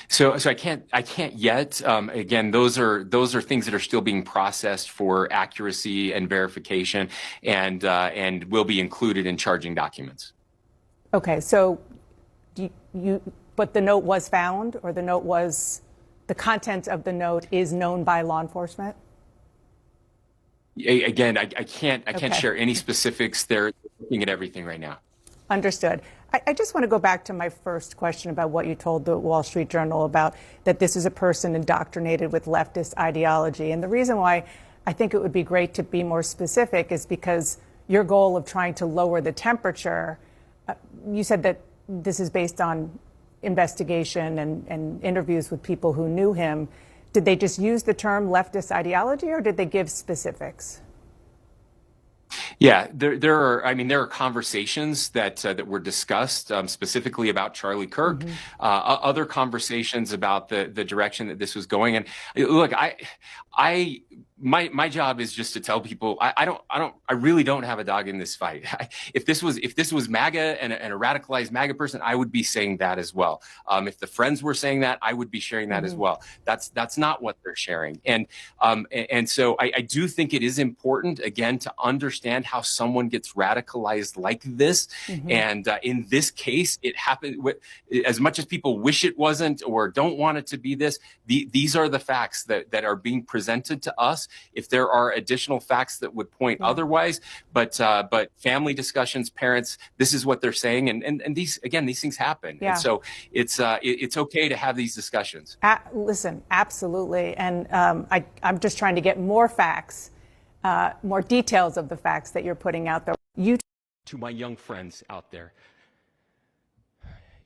So I can't yet. Again, those are things that are still being processed for accuracy and verification, and will be included in charging documents. Okay, so but the note was found, or the content of the note is known by law enforcement? Again, I can't share any specifics. They're looking at everything right now. Understood. I just want to go back to my first question about what you told the Wall Street Journal about that this is a person indoctrinated with leftist ideology. And the reason why I think it would be great to be more specific is because your goal of trying to lower the temperature, you said that this is based on investigation and interviews with people who knew him. Did they just use the term leftist ideology, or did they give specifics? Yeah, there are conversations that were discussed specifically about Charlie Kirk, other conversations about the direction that this was going. And look, I my job is just to tell people I really don't have a dog in this fight. If this was MAGA and a radicalized MAGA person, I would be saying that as well. If the friends were saying that, I would be sharing that as well. That's not what they're sharing. And so I do think it is important, again, to understand how someone gets radicalized like this. And in this case, it happened. As much as people wish it wasn't or don't want it to be this, these are the facts that are being presented to us. If there are additional facts that would point otherwise, but family discussions, parents, this is what they're saying, and these things happen. And so it's okay to have these discussions. Listen, absolutely, and I'm just trying to get more facts, more details of the facts that you're putting out there. To my young friends out there,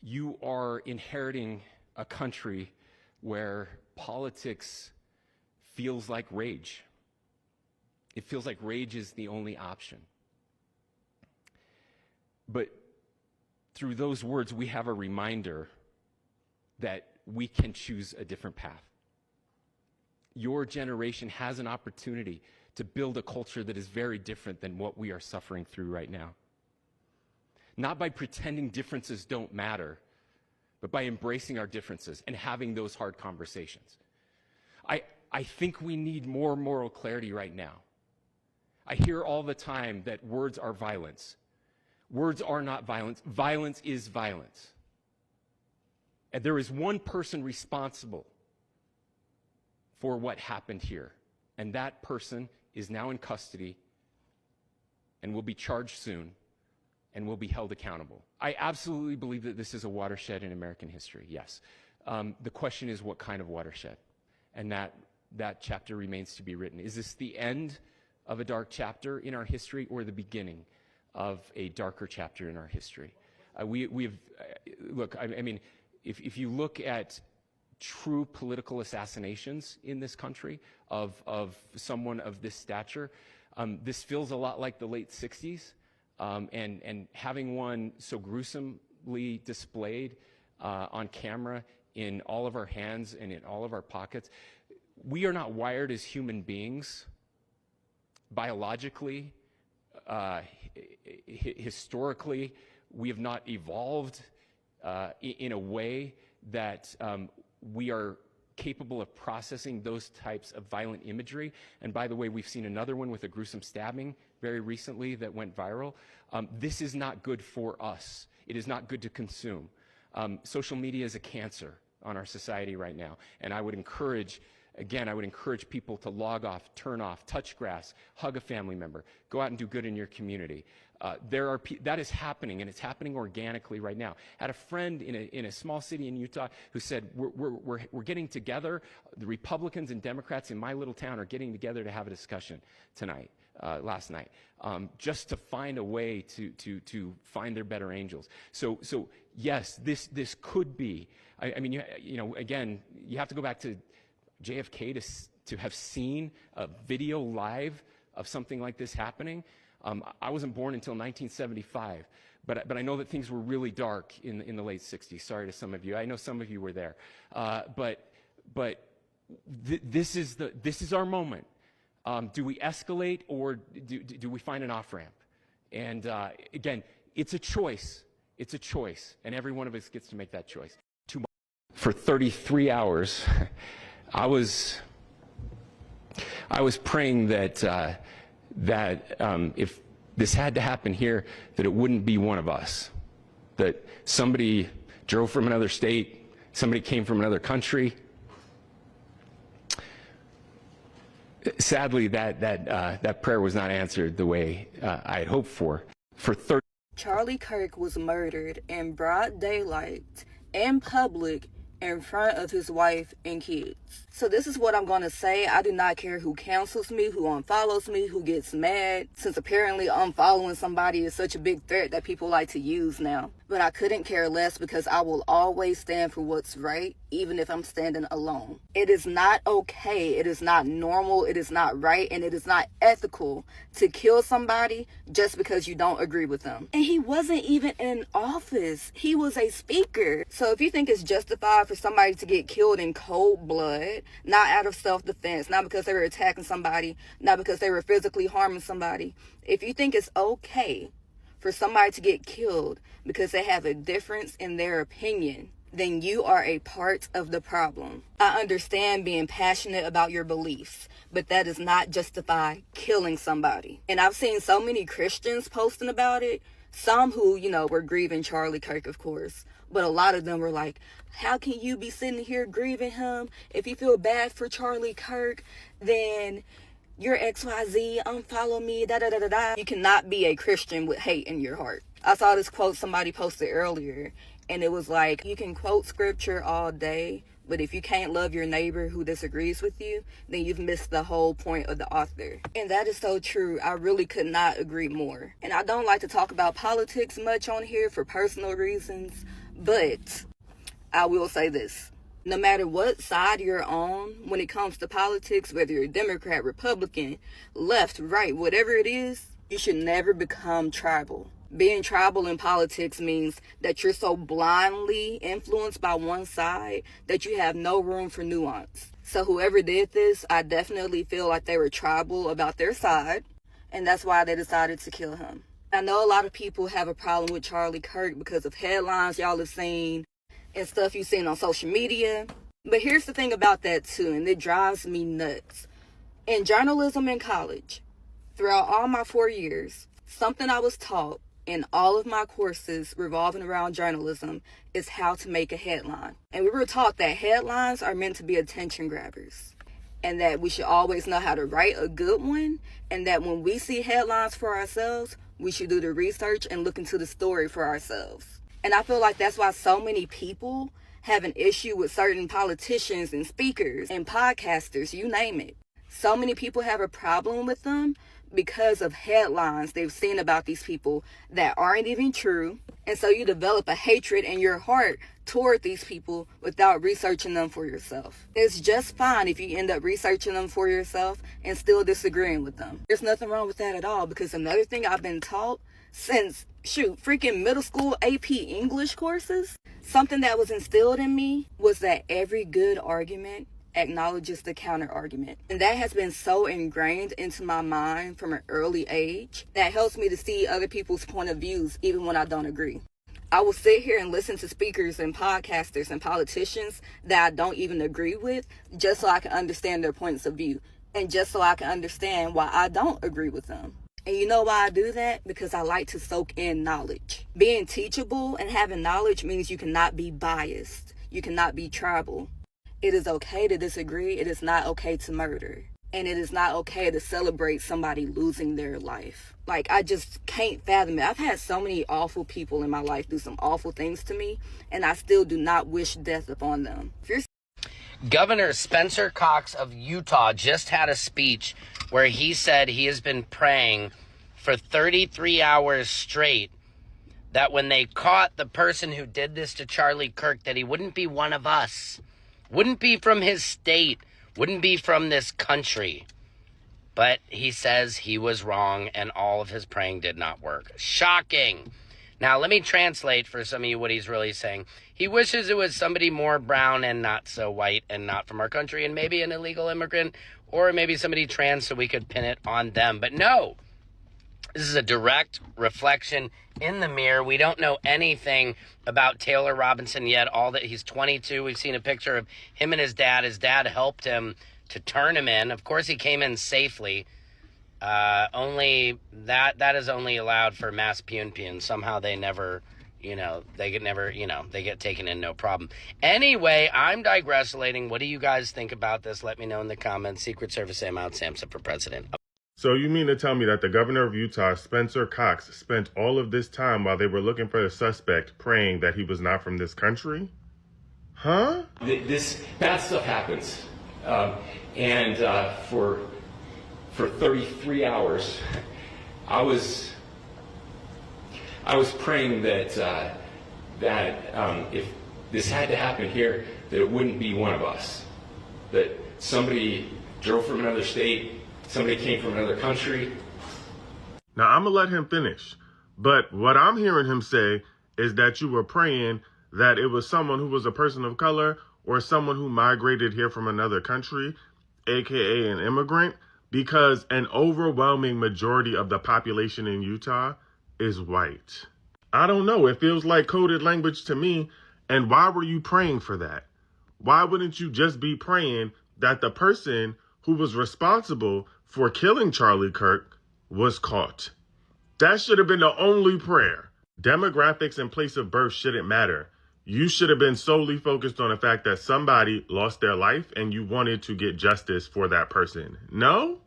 you are inheriting a country where politics feels like rage. It feels like rage is the only option. But through those words, we have a reminder that we can choose a different path. Your generation has an opportunity to build a culture that is very different than what we are suffering through right now. Not by pretending differences don't matter, but by embracing our differences and having those hard conversations. I think we need more moral clarity right now. I hear all the time that words are violence. Words are not violence. Violence is violence. And there is one person responsible for what happened here. And that person is now in custody and will be charged soon and will be held accountable. I absolutely believe that this is a watershed in American history, yes. The question is what kind of watershed? And that chapter remains to be written. Is this the end of a dark chapter in our history or the beginning of a darker chapter in our history? Look, I mean, if you look at true political assassinations in this country of someone of this stature, this feels a lot like the late 60s. And having one so gruesomely displayed on camera in all of our hands and in all of our pockets, we are not wired as human beings biologically, historically. We have not evolved in a way that we are capable of processing those types of violent imagery. And by the way, we've seen another one with a gruesome stabbing very recently that went viral. This is not good for us. It is not good to consume. Social media is a cancer on our society right now. And I would encourage people to log off, turn off, touch grass, hug a family member, go out and do good in your community. That is happening, and it's happening organically right now. I had a friend in a small city in Utah who said, we're getting together, the Republicans and Democrats in my little town are getting together to have a discussion tonight, last night, just to find a way to find their better angels. So yes, this could be, I mean, again, you have to go back to JFK to have seen a video live of something like this happening. I wasn't born until 1975, but I know that things were really dark in the late 60s. Sorry to some of you. I know some of you were there. This is our moment. Do we escalate or do we find an off-ramp? And again, it's a choice. It's a choice, and every one of us gets to make that choice. For 33 hours, I was praying that if this had to happen here, that it wouldn't be one of us, that somebody drove from another state, somebody came from another country. Sadly, that prayer was not answered the way I had hoped for. Charlie Kirk was murdered in broad daylight, in public, in front of his wife and kids. So this is what I'm going to say. I do not care who cancels me, who unfollows me, who gets mad, since apparently unfollowing somebody is such a big threat that people like to use now. But I couldn't care less because I will always stand for what's right, even if I'm standing alone. It is not okay, it is not normal, it is not right, and it is not ethical to kill somebody just because you don't agree with them. And he wasn't even in office. He was a speaker. So if you think it's justified for somebody to get killed in cold blood, not out of self-defense, not because they were attacking somebody, not because they were physically harming somebody, if you think it's okay for somebody to get killed because they have a difference in their opinion, then you are a part of the problem. I understand being passionate about your beliefs, but that does not justify killing somebody. And I've seen so many Christians posting about it, some who, you know, were grieving Charlie Kirk, of course, but a lot of them were like, how can you be sitting here grieving him? If you feel bad for Charlie Kirk, then you're XYZ, unfollow me, da-da-da-da-da. You cannot be a Christian with hate in your heart. I saw this quote somebody posted earlier, and it was like, you can quote scripture all day, but if you can't love your neighbor who disagrees with you, then you've missed the whole point of the author. And that is so true. I really could not agree more. And I don't like to talk about politics much on here for personal reasons, but I will say this. No matter what side you're on when it comes to politics, whether you're Democrat, Republican, left, right, whatever it is, you should never become tribal. Being tribal in politics means that you're so blindly influenced by one side that you have no room for nuance. So whoever did this, I definitely feel like they were tribal about their side, and that's why they decided to kill him. I know a lot of people have a problem with Charlie Kirk because of headlines y'all have seen and stuff you've seen on social media. But here's the thing about that too, and it drives me nuts. In journalism in college, throughout all my 4 years, something I was taught in all of my courses revolving around journalism is how to make a headline. And we were taught that headlines are meant to be attention grabbers, and that we should always know how to write a good one, and that when we see headlines for ourselves, we should do the research and look into the story for ourselves. And I feel like that's why so many people have an issue with certain politicians and speakers and podcasters, you name it. So many people have a problem with them because of headlines they've seen about these people that aren't even true. And so you develop a hatred in your heart toward these people without researching them for yourself. It's just fine if you end up researching them for yourself and still disagreeing with them. There's nothing wrong with that at all, because another thing I've been taught since, freaking middle school AP English courses, something that was instilled in me was that every good argument acknowledges the counter argument. And that has been so ingrained into my mind from an early age that helps me to see other people's point of views even when I don't agree. I will sit here and listen to speakers and podcasters and politicians that I don't even agree with just so I can understand their points of view and just so I can understand why I don't agree with them. And you know why I do that? Because I like to soak in knowledge. Being teachable and having knowledge means you cannot be biased. You cannot be tribal. It is okay to disagree. It is not okay to murder. And it is not okay to celebrate somebody losing their life. Like, I just can't fathom it. I've had so many awful people in my life do some awful things to me, and I still do not wish death upon them. Governor Spencer Cox of Utah just had a speech where he said he has been praying for 33 hours straight that when they caught the person who did this to Charlie Kirk, that he wouldn't be one of us, wouldn't be from his state, wouldn't be from this country. But he says he was wrong and all of his praying did not work. Shocking. Now, let me translate for some of you what he's really saying. He wishes it was somebody more brown and not so white and not from our country and maybe an illegal immigrant or maybe somebody trans so we could pin it on them. But no, this is a direct reflection in the mirror. We don't know anything about Taylor Robinson yet. All that he's 22. We've seen a picture of him and his dad. His dad helped him to turn him in. Of course, he came in safely. Only that is only allowed for mass pun. Somehow they never, they get taken in, no problem. Anyway, I'm digressing. What do you guys think about this? Let me know in the comments. Secret Service, Sam out, Samson for president. So you mean to tell me that the governor of Utah, Spencer Cox, spent all of this time while they were looking for the suspect praying that he was not from this country? Huh? This bad stuff happens. And for 33 hours, I was praying that that if this had to happen here, that it wouldn't be one of us. That somebody drove from another state, somebody came from another country. Now, I'm going to let him finish. But what I'm hearing him say is that you were praying that it was someone who was a person of color or someone who migrated here from another country, aka an immigrant, because an overwhelming majority of the population in Utah is white. I don't know. It feels like coded language to me. And why were you praying for that? Why wouldn't you just be praying that the person who was responsible for killing Charlie Kirk was caught? That should have been the only prayer. Demographics and place of birth shouldn't matter. You should have been solely focused on the fact that somebody lost their life and you wanted to get justice for that person. No?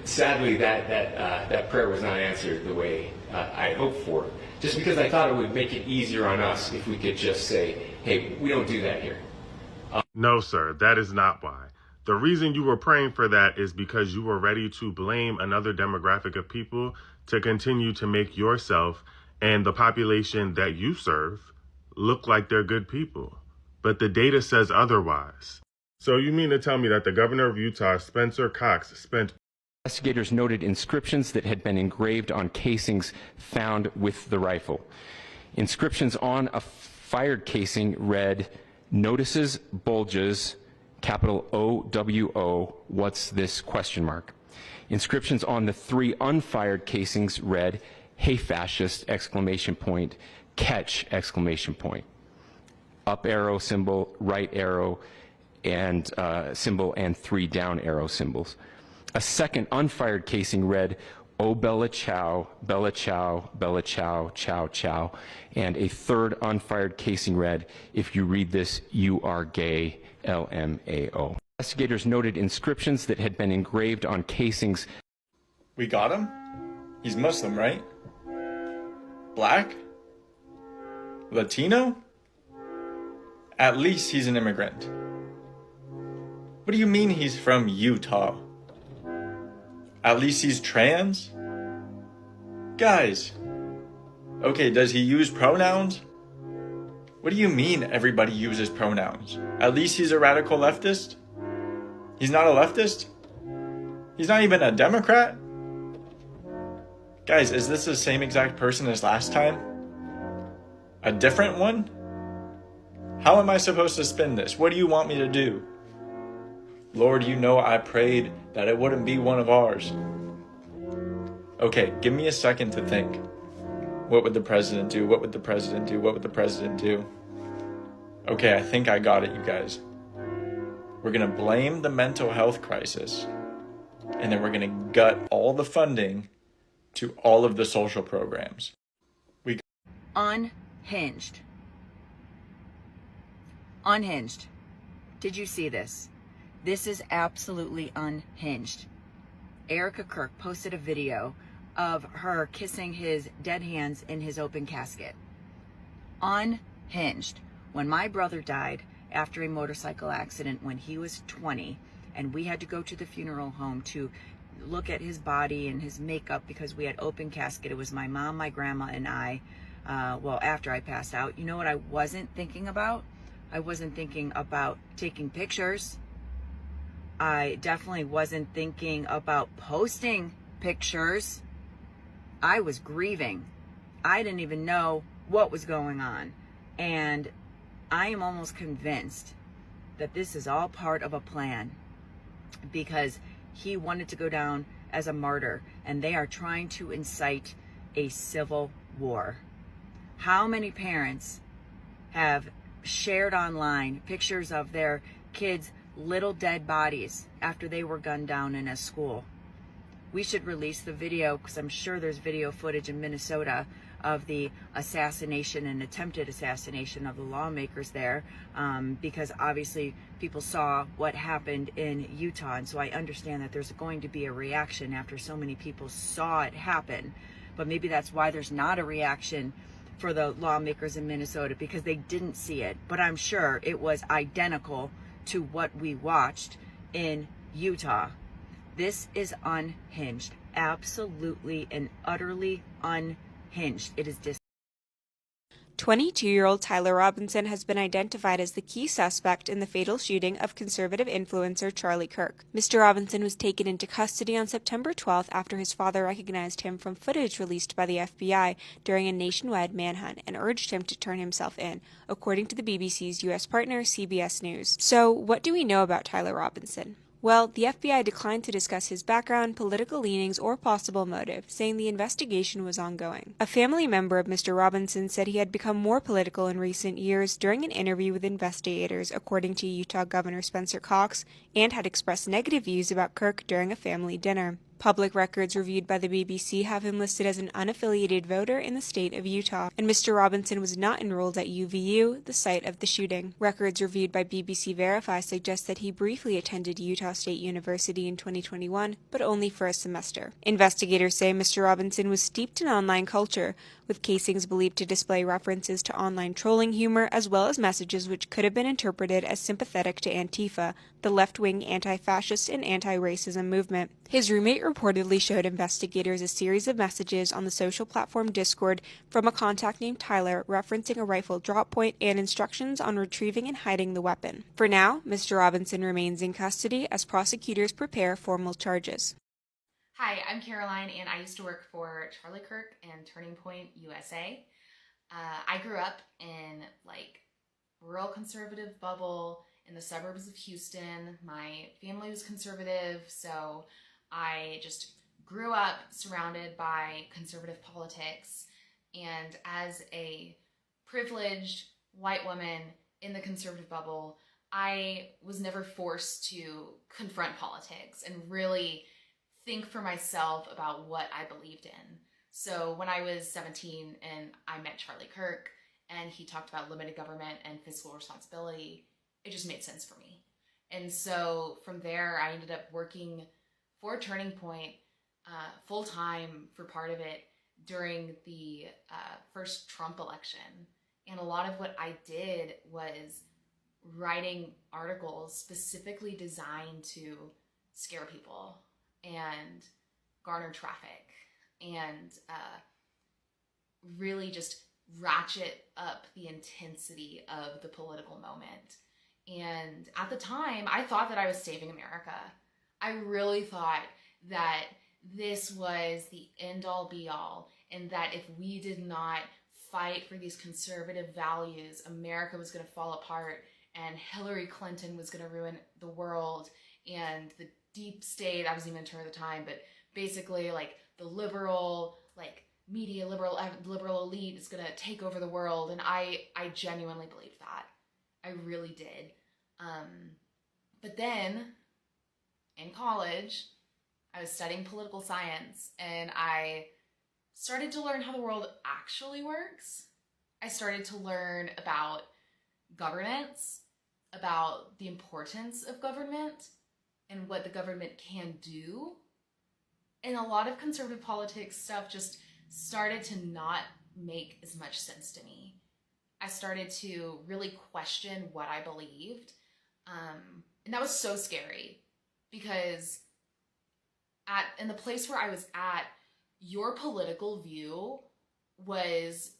Sadly, that prayer was not answered the way I hoped for. Just because I thought it would make it easier on us if we could just say, hey, we don't do that here. No, sir, that is not why. The reason you were praying for that is because you were ready to blame another demographic of people to continue to make yourself and the population that you serve look like they're good people. But the data says otherwise. So you mean to tell me that the governor of Utah, Spencer Cox, spent... Investigators noted inscriptions that had been engraved on casings found with the rifle. Inscriptions on a fired casing read, "Notices bulges, capital OWO, what's this, question mark." Inscriptions on the 3 unfired casings read, "Hey fascist, exclamation point, catch, exclamation point." Up arrow symbol, right arrow and symbol, and 3 down arrow symbols. A second unfired casing read, "Oh Bella Chow, Bella Chow, Bella Chow, Chow Chow." And a third unfired casing read, "If you read this, you are gay, LMAO." Investigators noted inscriptions that had been engraved on casings. We got him? He's Muslim, right? Black? Latino? At least he's an immigrant. What do you mean he's from Utah? At least he's trans? Guys. Okay, does he use pronouns? What do you mean everybody uses pronouns? At least he's a radical leftist? He's not a leftist? He's not even a Democrat? Guys, is this the same exact person as last time? A different one? How am I supposed to spin this? What do you want me to do? Lord, you know I prayed that it wouldn't be one of ours. Okay, give me a second to think. What would the president do? What would the president do? What would the president do? Okay, I think I got it, you guys. We're gonna blame the mental health crisis, and then we're gonna gut all the funding to all of the social programs. Unhinged. Unhinged. Did you see this? This is absolutely unhinged. Erica Kirk posted a video of her kissing his dead hands in his open casket. Unhinged. When my brother died after a motorcycle accident when he was 20, and we had to go to the funeral home to look at his body and his makeup because we had open casket. It was my mom, my grandma, and I. Well, after I passed out, you know what I wasn't thinking about? I wasn't thinking about taking pictures. I definitely wasn't thinking about posting pictures. I was grieving. I didn't even know what was going on. And I am almost convinced that this is all part of a plan, because he wanted to go down as a martyr, and they are trying to incite a civil war. How many parents have shared online pictures of their kids' little dead bodies after they were gunned down in a school? We should release the video, because I'm sure there's video footage in Minnesota of the assassination and attempted assassination of the lawmakers there, because obviously people saw what happened in Utah, and so I understand that there's going to be a reaction after so many people saw it happen. But maybe that's why there's not a reaction for the lawmakers in Minnesota, because they didn't see it. But I'm sure it was identical to what we watched in Utah. This is unhinged, absolutely and utterly unhinged. It is 22-year-old Tyler Robinson has been identified as the key suspect in the fatal shooting of conservative influencer Charlie Kirk. Mr. Robinson was taken into custody on September 12th after his father recognized him from footage released by the FBI during a nationwide manhunt and urged him to turn himself in, according to the BBC's U.S. partner CBS News. So, what do we know about Tyler Robinson? Well, the FBI declined to discuss his background, political leanings, or possible motive, saying the investigation was ongoing. A family member of Mr. Robinson said he had become more political in recent years during an interview with investigators, according to Utah Governor Spencer Cox, and had expressed negative views about Kirk during a family dinner. Public records reviewed by the BBC have him listed as an unaffiliated voter in the state of Utah, and Mr. Robinson was not enrolled at UVU, the site of the shooting. Records reviewed by BBC Verify suggest that he briefly attended Utah State University in 2021, but only for a semester. Investigators say Mr. Robinson was steeped in online culture, with casings believed to display references to online trolling humor as well as messages which could have been interpreted as sympathetic to Antifa, the left-wing anti-fascist and anti-racism movement. His roommate reportedly showed investigators a series of messages on the social platform Discord from a contact named Tyler referencing a rifle drop point and instructions on retrieving and hiding the weapon. For now, Mr. Robinson remains in custody as prosecutors prepare formal charges. Hi, I'm Caroline, and I used to work for Charlie Kirk and Turning Point USA. I grew up in rural conservative bubble in the suburbs of Houston. My family was conservative, so I just grew up surrounded by conservative politics. And as a privileged white woman in the conservative bubble, I was never forced to confront politics and really think for myself about what I believed in. So when I was 17 and I met Charlie Kirk and he talked about limited government and fiscal responsibility, it just made sense for me. And so from there, I ended up working for Turning Point full-time for part of it during the first Trump election. And a lot of what I did was writing articles specifically designed to scare people and garner traffic and really just ratchet up the intensity of the political moment. And at the time, I thought that I was saving America. I really thought that this was the end-all be-all, and that if we did not fight for these conservative values, America was going to fall apart, and Hillary Clinton was going to ruin the world, and the deep state, I wasn't even a term at the time, but basically the liberal, media, liberal elite is going to take over the world. And I genuinely believed that. I really did. But then in college, I was studying political science and I started to learn how the world actually works. I started to learn about governance, about the importance of government and what the government can do. And a lot of conservative politics stuff just started to not make as much sense to me. I started to really question what I believed. And that was so scary because in the place where I was at, your political view was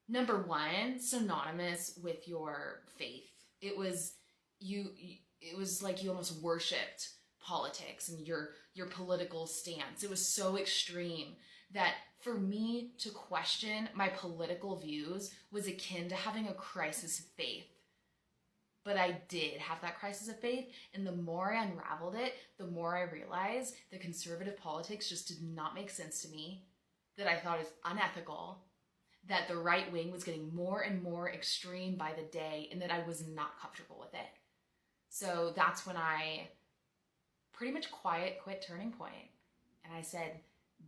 number one, synonymous with your faith. It was like you almost worshipped politics and your political stance. It was so extreme that for me to question my political views was akin to having a crisis of faith. But I did have that crisis of faith, and the more I unraveled it, the more I realized that conservative politics just did not make sense to me, that I thought it was unethical, that the right wing was getting more and more extreme by the day, and that I was not comfortable with it. So that's when I pretty much quit Turning Point. And I said,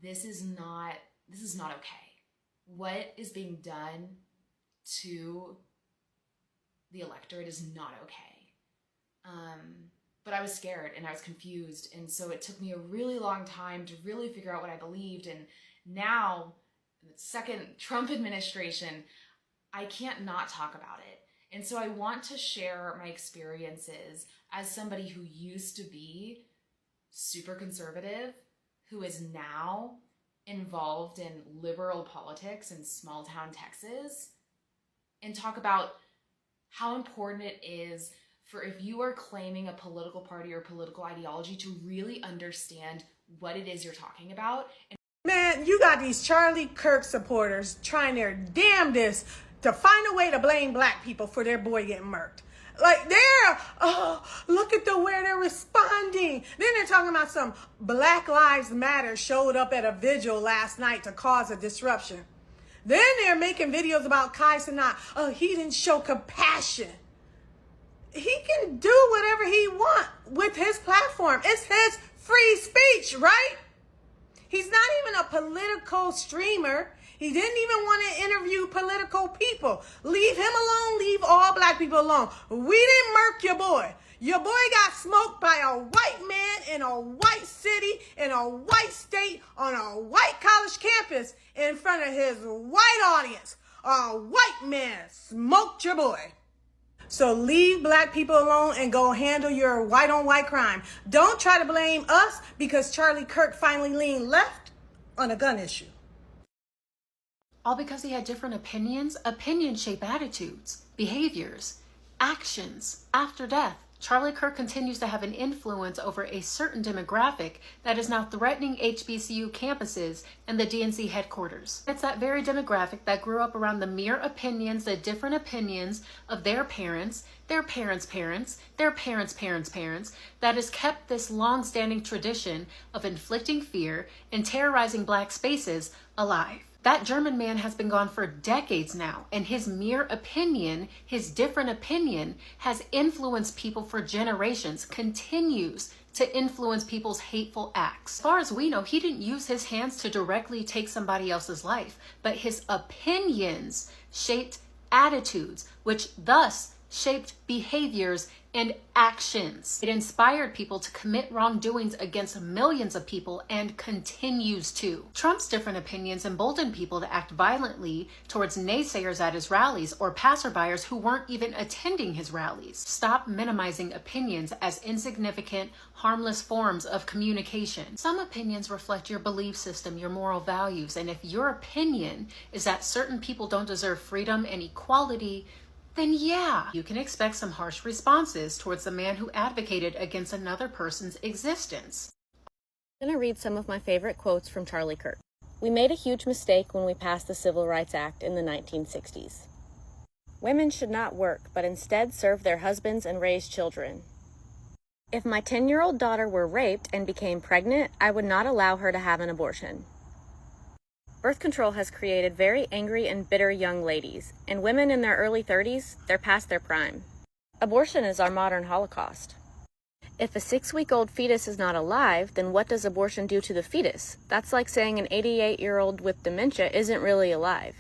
this is not okay. What is being done to the electorate is not okay. But I was scared and I was confused. And so it took me a really long time to really figure out what I believed. And now, in the second Trump administration, I can't not talk about it. And so I want to share my experiences as somebody who used to be super conservative, who is now involved in liberal politics in small town Texas, and talk about how important it is for, if you are claiming a political party or political ideology, to really understand what it is you're talking about. Man, you got these Charlie Kirk supporters trying their damnedest to find a way to blame black people for their boy getting murked. Like, look at the way they're responding. Then they're talking about some Black Lives Matter showed up at a vigil last night to cause a disruption. Then they're making videos about Kai Cenat. Oh, he didn't show compassion. He can do whatever he wants with his platform. It's his free speech, right? He's not even a political streamer. He didn't even want to interview political people. Leave him alone. Leave all black people alone. We didn't murk your boy. Your boy got smoked by a white man in a white city, in a white state, on a white college campus, in front of his white audience. A white man smoked your boy. So leave black people alone and go handle your white on white crime. Don't try to blame us because Charlie Kirk finally leaned left on a gun issue. All because he had different opinions? Opinions shape attitudes, behaviors, actions. After death, Charlie Kirk continues to have an influence over a certain demographic that is now threatening HBCU campuses and the DNC headquarters. It's that very demographic that grew up around the mere opinions, the different opinions of their parents, their parents' parents, their parents' parents' parents, that has kept this long-standing tradition of inflicting fear and terrorizing black spaces alive. That German man has been gone for decades now, and his mere opinion, his different opinion, has influenced people for generations, continues to influence people's hateful acts. As far as we know, he didn't use his hands to directly take somebody else's life, but his opinions shaped attitudes, which thus shaped behaviors and actions. It inspired people to commit wrongdoings against millions of people and continues to. Trump's different opinions emboldened people to act violently towards naysayers at his rallies or passerbyers who weren't even attending his rallies. Stop minimizing opinions as insignificant, harmless forms of communication. Some opinions reflect your belief system, your moral values, and if your opinion is that certain people don't deserve freedom and equality, then yeah, you can expect some harsh responses towards the man who advocated against another person's existence. I'm going to read some of my favorite quotes from Charlie Kirk. We made a huge mistake when we passed the Civil Rights Act in the 1960s. Women should not work, but instead serve their husbands and raise children. If my 10-year-old daughter were raped and became pregnant, I would not allow her to have an abortion. Birth control has created very angry and bitter young ladies, and women in their early 30s, they're past their prime. Abortion is our modern Holocaust. If a 6-week-old fetus is not alive, then what does abortion do to the fetus? That's like saying an 88-year-old with dementia isn't really alive.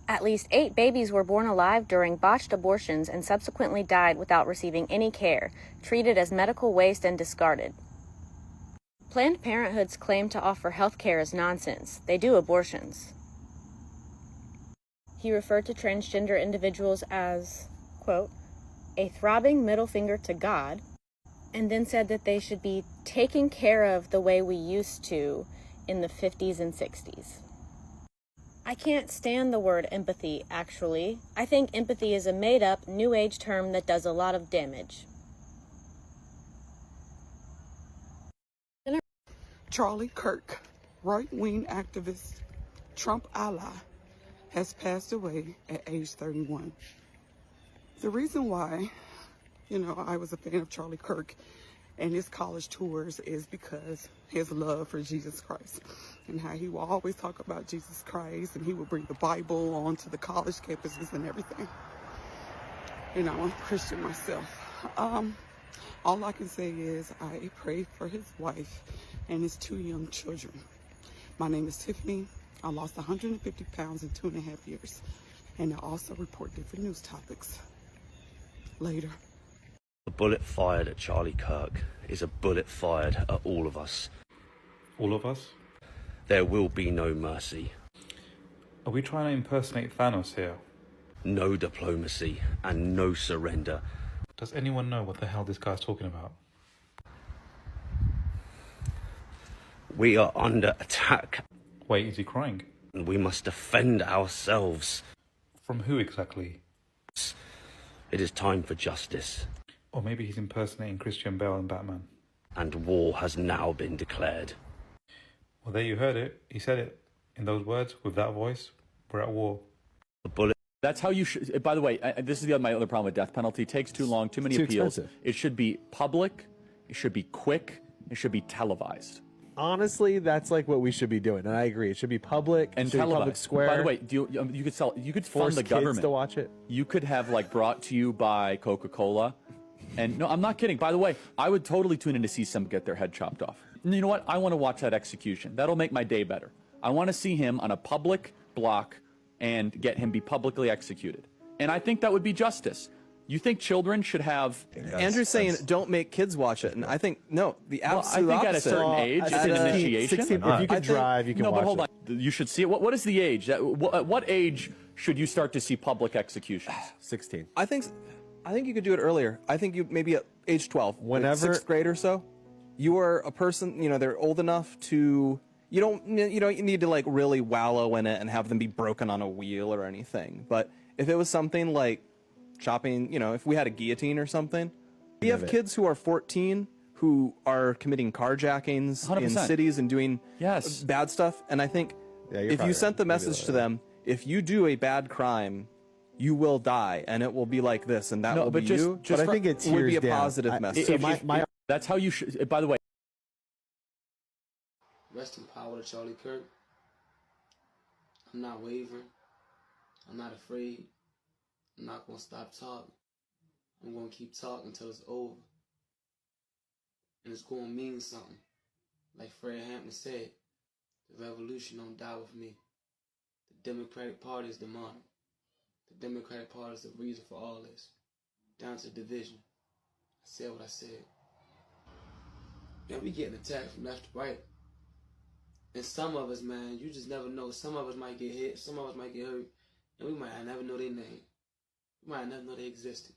At least 8 babies were born alive during botched abortions and subsequently died without receiving any care, treated as medical waste and discarded. Planned Parenthood's claim to offer health care is nonsense. They do abortions. He referred to transgender individuals as, quote, a throbbing middle finger to God, and then said that they should be taken care of the way we used to in the 50s and 60s. I can't stand the word empathy, actually. I think empathy is a made-up, new age term that does a lot of damage. Charlie Kirk, right-wing activist, Trump ally, has passed away at age 31. The reason why, I was a fan of Charlie Kirk and his college tours is because his love for Jesus Christ and how he will always talk about Jesus Christ and he will bring the Bible onto the college campuses and everything. I'm a Christian myself. All I can say is I pray for his wife and his 2 young children. My name is Tiffany. I lost 150 pounds in 2.5 years. And I also report different news topics. Later. A bullet fired at Charlie Kirk is a bullet fired at all of us. All of us? There will be no mercy. Are we trying to impersonate Thanos here? No diplomacy and no surrender. Does anyone know what the hell this guy's talking about? We are under attack. Wait, is he crying? We must defend ourselves. From who exactly? It is time for justice. Or maybe he's impersonating Christian Bale and Batman. And war has now been declared. Well, there you heard it. He said it in those words, with that voice. We're at war. The bullet. That's how you should. By the way, this is my other problem with death penalty. It takes too long, too many appeals. Expensive. It should be public. It should be quick. It should be televised. Honestly, that's like what we should be doing, and I agree. It should be public And should be public televised. square. By the way, you could sell. You could Force fund the kids government to watch it. You could have like brought to you by Coca-Cola, and no, I'm not kidding. By the way, I would totally tune in to see someone get their head chopped off. And you know what? I want to watch that execution. That'll make my day better. I want to see him on a public block and get him be publicly executed. And I think that would be justice. You think children should have... Andrew's saying don't make kids watch it, and I think, no, the absolute I think opposite. at a certain age, it's an initiation. 16, if you can drive, you can watch it. No, but hold on. You should see it. What is the age? At what age should you start to see public executions? 16. I think you could do it earlier. I think you maybe at age 12, Whenever- like 6th grade or so. You are a person, they're old enough to... You don't need to like really wallow in it and have them be broken on a wheel or anything. But if it was something like chopping, if we had a guillotine or something, we have kids who are 14 who are committing carjackings 100%. in cities and doing Yes. bad stuff. And I think you're if you probably sent the right. Maybe message to them, if you do a bad crime, you will die, and it will be like this, and that will be you. But I think it would be tears a down. positive message. So That's how you should... By the way... Rest in power to Charlie Kirk. I'm not wavering. I'm not afraid. I'm not going to stop talking. I'm going to keep talking until it's over. And it's going to mean something. Like Fred Hampton said, the revolution don't die with me. The Democratic Party is demonic. The Democratic Party is the reason for all this. Down to division. I said what I said. Man, we getting attacked from left to right. And some of us, man, you just never know. Some of us might get hit, some of us might get hurt, and we might never know their name. We might never know they existed.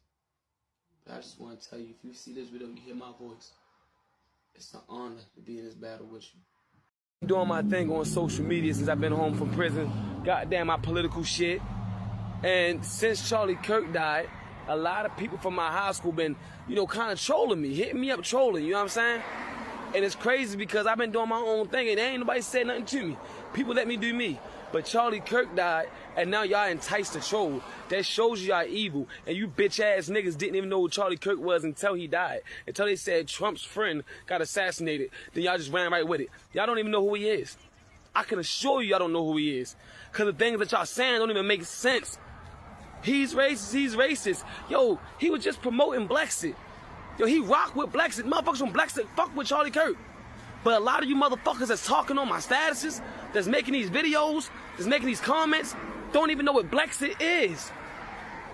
But I just want to tell you, if you see this video, you hear my voice, it's an honor to be in this battle with you. Doing my thing on social media since I've been home from prison. Goddamn my political shit. And since Charlie Kirk died, a lot of people from my high school been, kind of trolling me, hitting me up trolling, you know what I'm saying? And it's crazy because I've been doing my own thing and ain't nobody said nothing to me. People let me do me. But Charlie Kirk died and now y'all enticed to troll. That shows you y'all evil. And you bitch ass niggas didn't even know who Charlie Kirk was until he died. Until they said Trump's friend got assassinated. Then y'all just ran right with it. Y'all don't even know who he is. I can assure you y'all don't know who he is. Because the things that y'all saying don't even make sense. He's racist, he's racist. Yo, he was just promoting Blexit. Yo, he rock with Blexit. Motherfuckers from Blexit fuck with Charlie Kirk. But a lot of you motherfuckers that's talking on my statuses, that's making these videos, that's making these comments, don't even know what Blexit is.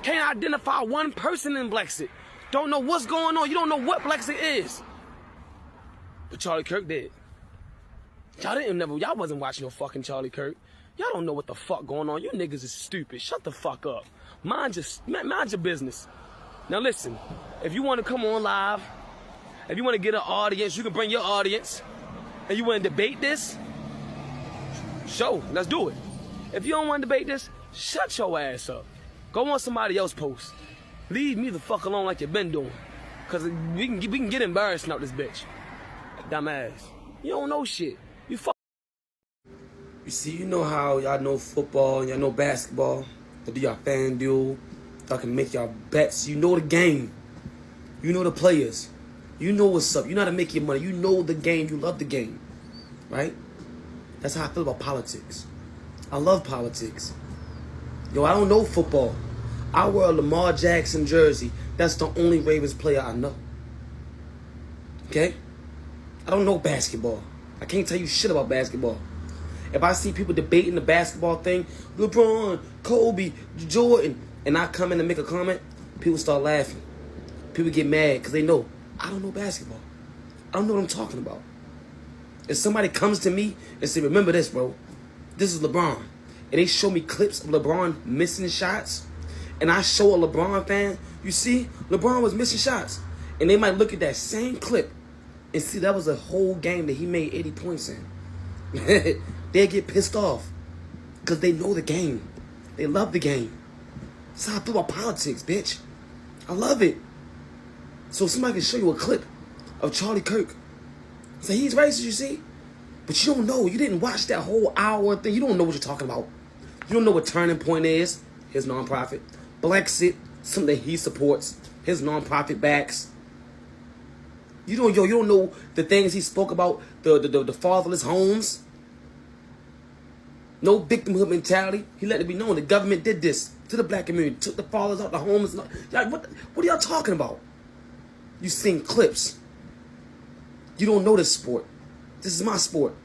Can't identify one person in Blexit. Don't know what's going on. You don't know what Blexit is. But Charlie Kirk did. Y'all wasn't watching no fucking Charlie Kirk. Y'all don't know what the fuck going on. You niggas is stupid. Shut the fuck up. Mind your business. Now listen, if you want to come on live, if you want to get an audience, you can bring your audience, and you want to debate this, let's do it. If you don't want to debate this, shut your ass up. Go on somebody else's post. Leave me the fuck alone like you've been doing. Because we can get embarrassing out this bitch. Dumbass. You don't know shit. You see, you know how y'all know football and y'all know basketball. Y'all do y'all fan duel. Y'all can make y'all bets. You know the game. You know the players. You know what's up. You know how to make your money. You know the game. You love the game. Right? That's how I feel about politics. I love politics. Yo, I don't know football. I wear a Lamar Jackson jersey. That's the only Ravens player I know. Okay? I don't know basketball. I can't tell you shit about basketball. If I see people debating the basketball thing, LeBron, Kobe, Jordan, and I come in and make a comment, people start laughing. People get mad because they know I don't know basketball. I don't know what I'm talking about. If somebody comes to me and say, remember this, bro, this is LeBron, and they show me clips of LeBron missing shots, and I show a LeBron fan, you see, LeBron was missing shots, and they might look at that same clip and see that was a whole game that he made 80 points in. They get pissed off. Because they know the game. They love the game. That's how I feel about politics, bitch. I love it. So somebody can show you a clip of Charlie Kirk. Say he's racist, you see? But you don't know. You didn't watch that whole hour thing. You don't know what you're talking about. You don't know what Turning Point is, his nonprofit. Blexit, something that he supports, his nonprofit backs. You don't know the things he spoke about, the fatherless homes. No victimhood mentality. He let it be known the government did this to the black community, took the fathers out the homes. Y'all, what are y'all talking about? You seen clips. You don't know this sport. This is my sport.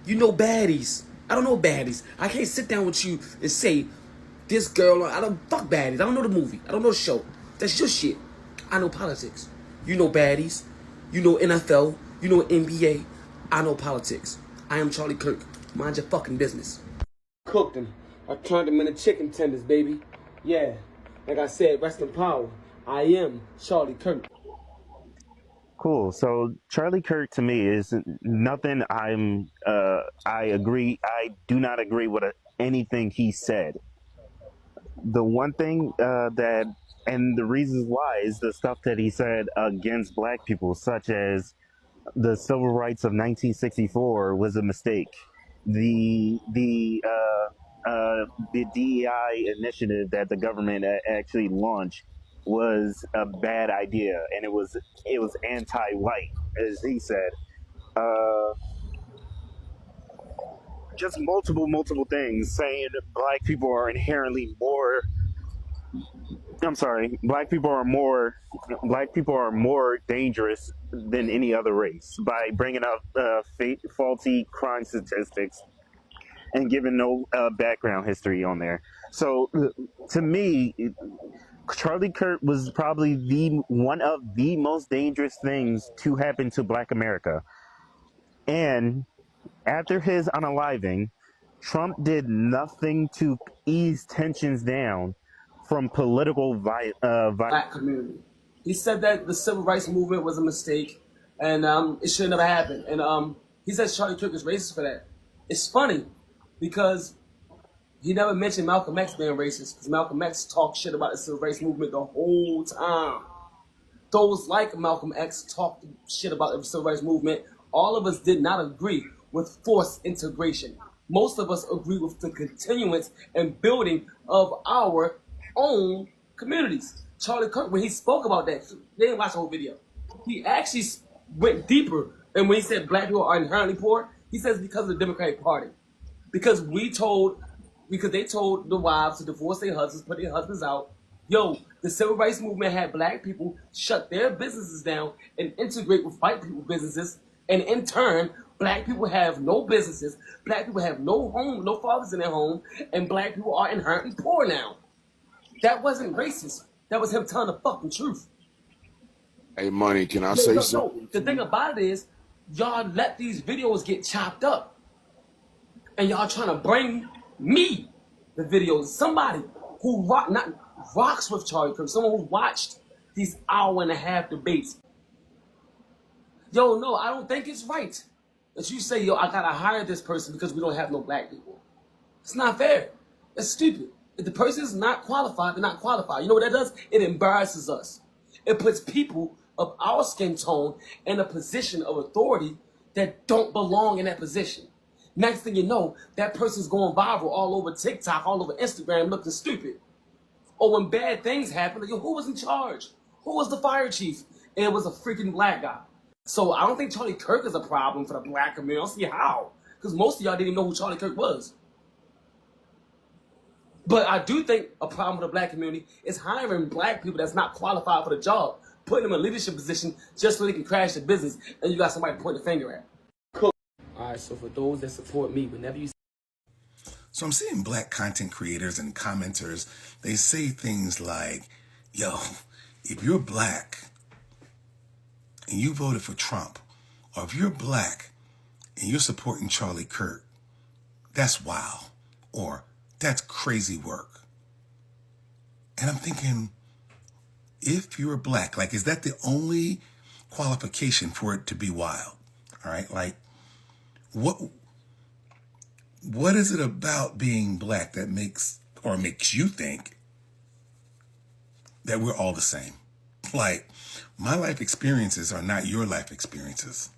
You know baddies. I don't know baddies. I can't sit down with you and say, this girl, I don't fuck baddies. I don't know the movie. I don't know the show. That's your shit. I know politics. You know baddies. You know NFL. You know NBA. I know politics. I am Charlie Kirk. Mind your fucking business. Cooked them. I turned them into chicken tenders, baby. Yeah. Like I said, rest in power. I am Charlie Kirk. Cool. So Charlie Kirk to me is nothing. I agree. I do not agree with anything he said. The one thing and the reasons why is the stuff that he said against black people, such as the civil rights of 1964 was a mistake. The DEI initiative that the government actually launched was a bad idea, and it was anti-white, as he said. Just multiple things saying black people are inherently more. I'm sorry, black people are more dangerous than any other race by bringing up faulty crime statistics and giving no background history on there. So to me, Charlie Kirk was probably one of the most dangerous things to happen to Black America. And after his unaliving, Trump did nothing to ease tensions down from political Black community. He said that the civil rights movement was a mistake and it should never happen. And he says Charlie Kirk is racist for that. It's funny because he never mentioned Malcolm X being racist, because Malcolm X talked shit about the civil rights movement the whole time. Those like Malcolm X talked shit about the civil rights movement. All of us did not agree with forced integration. Most of us agree with the continuance and building of our own communities. Charlie Kirk, when he spoke about that, they didn't watch the whole video. He actually went deeper. And when he said black people are inherently poor, he says because of the Democratic Party. Because they told the wives to divorce their husbands, put their husbands out. Yo, the civil rights movement had black people shut their businesses down and integrate with white people businesses. And in turn, black people have no businesses. Black people have no home, no fathers in their home. And black people are inherently poor now. That wasn't racist. That was him telling the fucking truth. Hey, Money, can I say something? No, the thing about it is, y'all let these videos get chopped up. And y'all trying to bring me the videos. Somebody who rocks with Charlie Kirk. Someone who watched these hour-and-a-half debates. Yo, no, I don't think it's right that you say, yo, I gotta hire this person because we don't have no black people. It's not fair. That's stupid. If the person is not qualified, they're not qualified. You know what that does? It embarrasses us. It puts people of our skin tone in a position of authority that don't belong in that position. Next thing you know, that person's going viral all over TikTok, all over Instagram, looking stupid. Or when bad things happen, like, yo, who was in charge? Who was the fire chief? And it was a freaking black guy. So I don't think Charlie Kirk is a problem for the black community. I don't see how. Because most of y'all didn't even know who Charlie Kirk was. But I do think a problem with the black community is hiring black people that's not qualified for the job, putting them in a leadership position just so they can crash the business, and you got somebody to point the finger at. Cool. All right, so for those that support me, whenever you... So I'm seeing black content creators and commenters, they say things like, yo, if you're black and you voted for Trump, or if you're black and you're supporting Charlie Kirk, that's wild, or that's crazy work. And I'm thinking, if you're black, like, is that the only qualification for it to be wild? All right, like, what? What is it about being black that makes you think that we're all the same? Like, my life experiences are not your life experiences.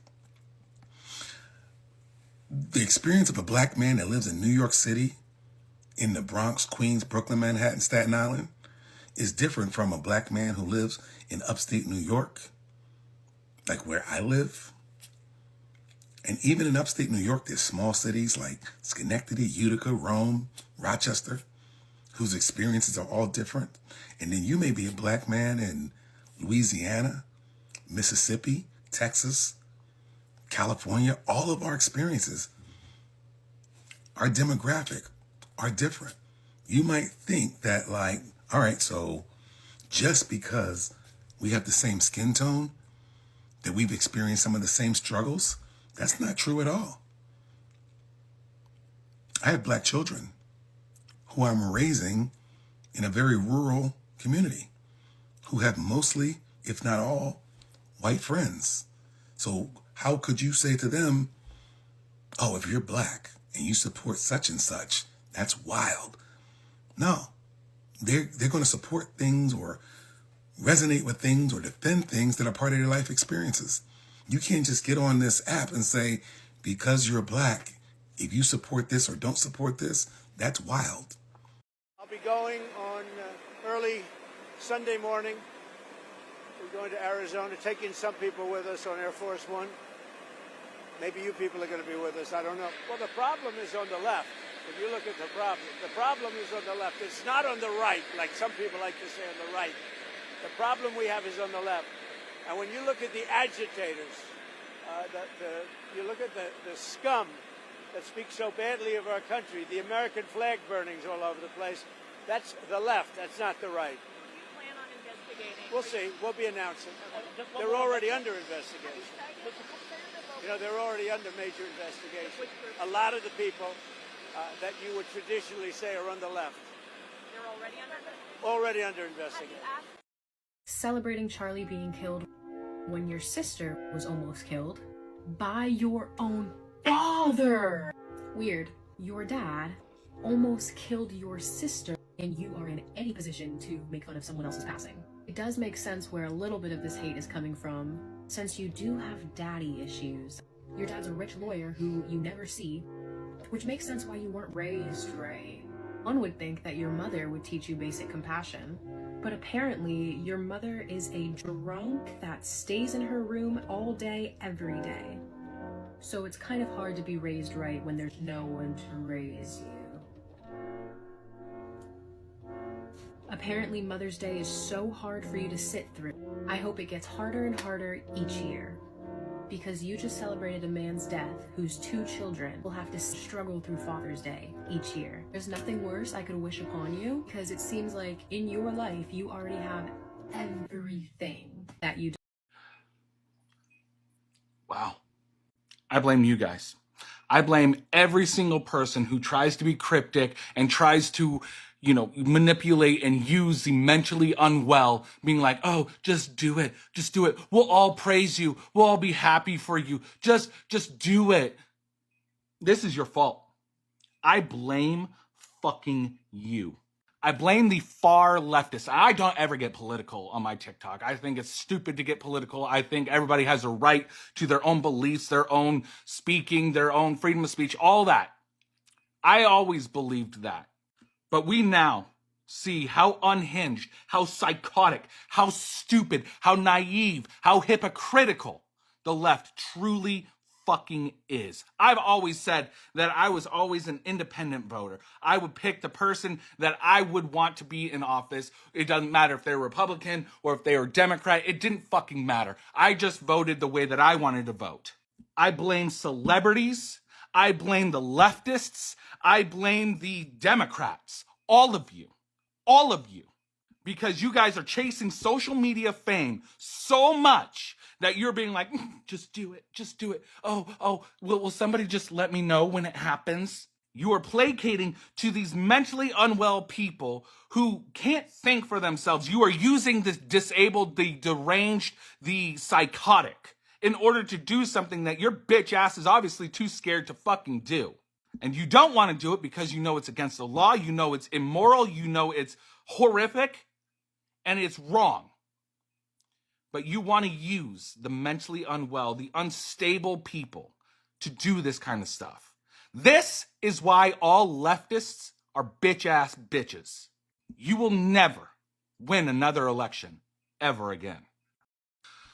The experience of a black man that lives in New York City, in the Bronx, Queens, Brooklyn, Manhattan, Staten Island, is different from a black man who lives in upstate New York, like where I live. And even in upstate New York, there's small cities like Schenectady, Utica, Rome, Rochester, whose experiences are all different. And then you may be a black man in Louisiana, Mississippi, Texas, California. All of our experiences, our demographic, are different. You might think that, like, all right, so just because we have the same skin tone, that we've experienced some of the same struggles, that's not true at all. I have black children who I'm raising in a very rural community who have mostly, if not all, white friends. So how could you say to them, oh, if you're black and you support such and such, that's wild? No, they're going to support things or resonate with things or defend things that are part of their life experiences. You can't just get on this app and say, because you're black, if you support this or don't support this, that's wild. I'll be going on early Sunday morning. We're going to Arizona, taking some people with us on Air Force One. Maybe you people are going to be with us, I don't know. Well, the problem is on the left. If you look at the problem is on the left. It's not on the right, like some people like to say on the right. The problem we have is on the left. And when you look at the agitators, you look at the scum that speaks so badly of our country, the American flag burnings all over the place, that's the left, that's not the right. Do you plan on investigating? We'll see. We'll be announcing. They're already under investigation. You know, they're already under major investigation. A lot of the people that you would traditionally say are on the left. They're already under investigation? Already under investigation. Celebrating Charlie being killed when your sister was almost killed by your own father. Weird. Your dad almost killed your sister and you are in any position to make fun of someone else's passing. It does make sense where a little bit of this hate is coming from, since you do have daddy issues. Your dad's a rich lawyer who you never see, which makes sense why you weren't raised right. One would think that your mother would teach you basic compassion, but apparently your mother is a drunk that stays in her room all day, every day. So it's kind of hard to be raised right when there's no one to raise you. Apparently Mother's Day is so hard for you to sit through. I hope it gets harder and harder each year, because you just celebrated a man's death whose 2 children will have to struggle through Father's Day each year. There's nothing worse I could wish upon you, because it seems like in your life you already have everything that you do. Wow. I blame you guys. I blame every single person who tries to be cryptic and tries to, manipulate and use the mentally unwell, being like, oh, just do it. Just do it. We'll all praise you. We'll all be happy for you. Just do it. This is your fault. I blame fucking you. I blame the far leftists. I don't ever get political on my TikTok. I think it's stupid to get political. I think everybody has a right to their own beliefs, their own speaking, their own freedom of speech, all that. I always believed that. But we now see how unhinged, how psychotic, how stupid, how naive, how hypocritical the left truly fucking is. I've always said that I was always an independent voter. I would pick the person that I would want to be in office. It doesn't matter if they're Republican or if they were Democrat. It didn't fucking matter. I just voted the way that I wanted to vote. I blame celebrities. I blame the leftists. I blame the Democrats. All of you. All of you. Because you guys are chasing social media fame so much that you're being like, just do it. Just do it. Oh, will somebody just let me know when it happens? You are placating to these mentally unwell people who can't think for themselves. You are using the disabled, the deranged, the psychotic in order to do something that your bitch ass is obviously too scared to fucking do. And you don't want to do it because you know it's against the law, you know it's immoral, you know it's horrific, and it's wrong. But you want to use the mentally unwell, the unstable people to do this kind of stuff. This is why all leftists are bitch-ass bitches. You will never win another election ever again.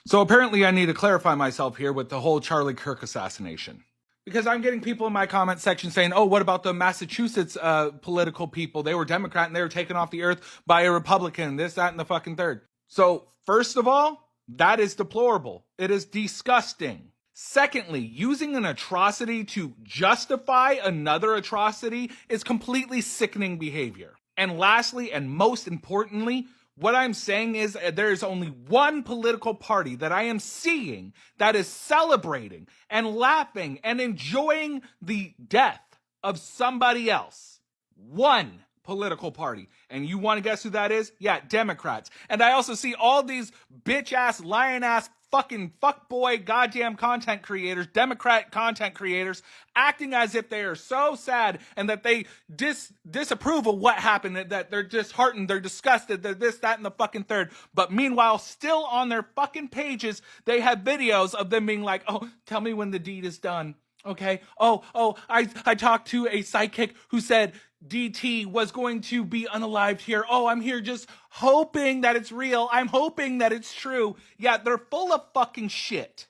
So apparently I need to clarify myself here with the whole Charlie Kirk assassination. Because I'm getting people in my comment section saying, oh, what about the Massachusetts political people? They were Democrat and they were taken off the earth by a Republican, this, that, and the fucking third. So first of all, that is deplorable. It is disgusting. Secondly, using an atrocity to justify another atrocity is completely sickening behavior. And lastly, and most importantly, what I'm saying is there is only one political party that I am seeing that is celebrating and laughing and enjoying the death of somebody else. One political party. And you want to guess who that is? Yeah, Democrats. And I also see all these bitch-ass, lion-ass, fucking fuckboy goddamn content creators, Democrat content creators, acting as if they are so sad and that they disapprove of what happened, that they're disheartened, they're disgusted, they're this, that, and the fucking third. But meanwhile, still on their fucking pages, they have videos of them being like, oh, tell me when the deed is done. Okay. I talked to a psychic who said DT was going to be unalived here. Oh, I'm here just hoping that it's real. I'm hoping that it's true. Yeah, they're full of fucking shit.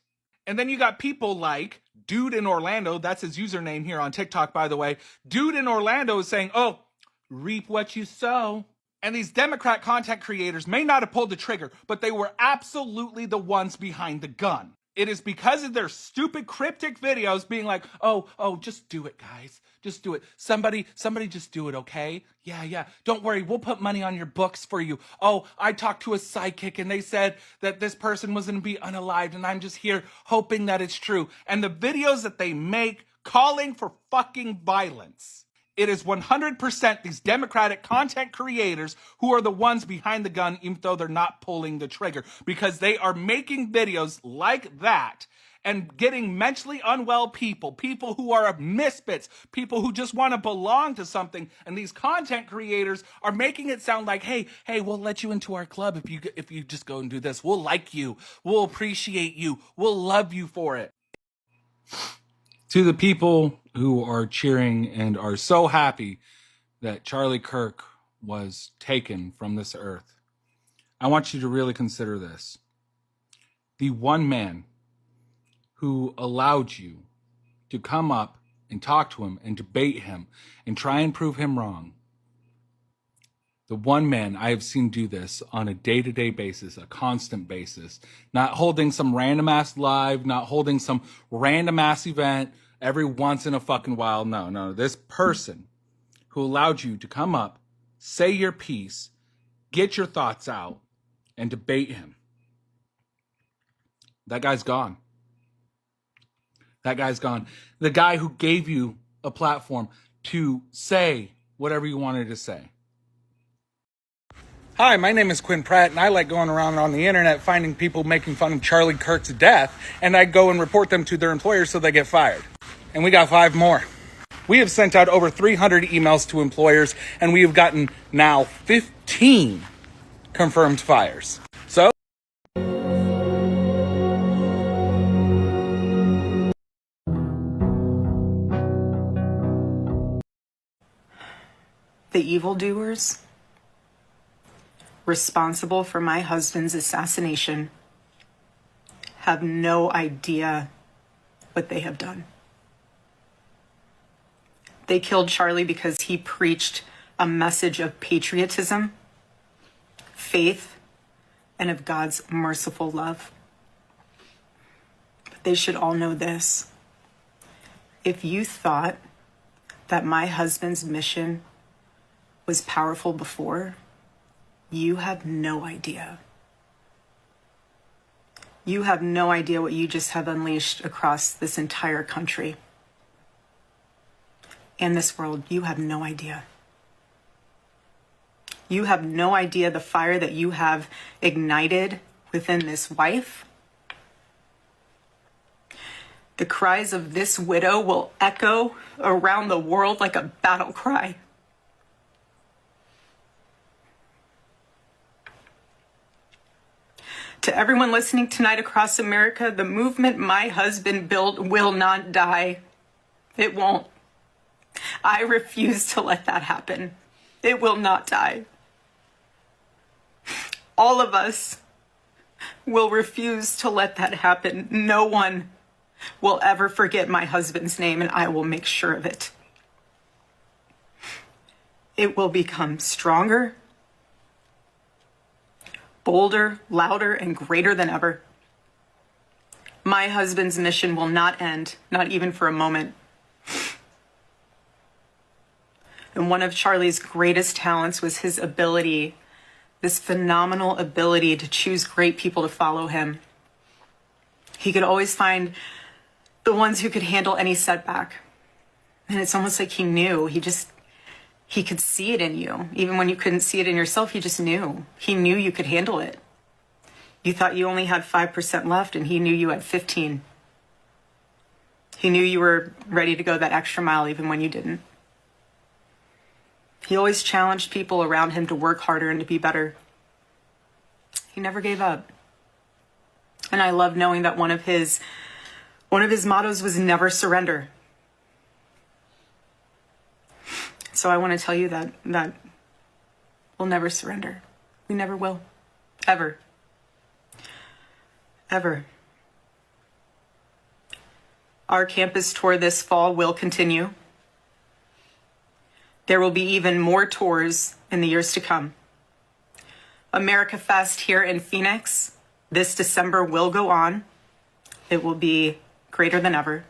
And then you got people like Dude in Orlando. That's his username here on TikTok, by the way. Dude in Orlando is saying, oh, reap what you sow. And these Democrat content creators may not have pulled the trigger, but they were absolutely the ones behind the gun. It is because of their stupid cryptic videos being like, oh, just do it, guys. Just do it. Somebody just do it, okay? Yeah. Don't worry. We'll put money on your books for you. Oh, I talked to a psychic and they said that this person was going to be unalived and I'm just here hoping that it's true. And the videos that they make calling for fucking violence. It is 100% these Democratic content creators who are the ones behind the gun, even though they're not pulling the trigger, because they are making videos like that and getting mentally unwell people who are misfits, people who just want to belong to something. And these content creators are making it sound like, hey, we'll let you into our club if you just go and do this. We'll like you. We'll appreciate you. We'll love you for it. To the people who are cheering and are so happy that Charlie Kirk was taken from this earth, I want you to really consider this. The one man who allowed you to come up and talk to him and debate him and try and prove him wrong, the one man I have seen do this on a day-to-day basis, a constant basis, not holding some random ass live, not holding some random ass event every once in a fucking while. No. This person who allowed you to come up, say your piece, get your thoughts out, and debate him. That guy's gone. That guy's gone. The guy who gave you a platform to say whatever you wanted to say. Hi, my name is Quinn Pratt, and I like going around on the internet finding people making fun of Charlie Kirk's death, and I go and report them to their employers so they get fired. And we got 5 more. We have sent out over 300 emails to employers, and we have gotten now 15 confirmed fires. So the evildoers responsible for my husband's assassination have no idea what they have done. They killed Charlie because he preached a message of patriotism, faith, and of God's merciful love. But they should all know this. If you thought that my husband's mission was powerful before, you have no idea. You have no idea what you just have unleashed across this entire country. In this world, you have no idea. You have no idea the fire that you have ignited within this wife. The cries of this widow will echo around the world like a battle cry. To everyone listening tonight across America, the movement my husband built will not die. It won't. I refuse to let that happen. It will not die. All of us will refuse to let that happen. No one will ever forget my husband's name, and I will make sure of it. It will become stronger, bolder, louder, and greater than ever. My husband's mission will not end, not even for a moment. And one of Charlie's greatest talents was his ability, this phenomenal ability to choose great people to follow him. He could always find the ones who could handle any setback. And it's almost like he knew. He could see it in you. Even when you couldn't see it in yourself, he just knew. He knew you could handle it. You thought you only had 5% left, and he knew you had 15. He knew you were ready to go that extra mile even when you didn't. He always challenged people around him to work harder and to be better. He never gave up. And I love knowing that one of his mottos was never surrender. So I want to tell you that we'll never surrender. We never will. Ever. Ever. Our campus tour this fall will continue. There will be even more tours in the years to come. America Fest here in Phoenix this December will go on. It will be greater than ever.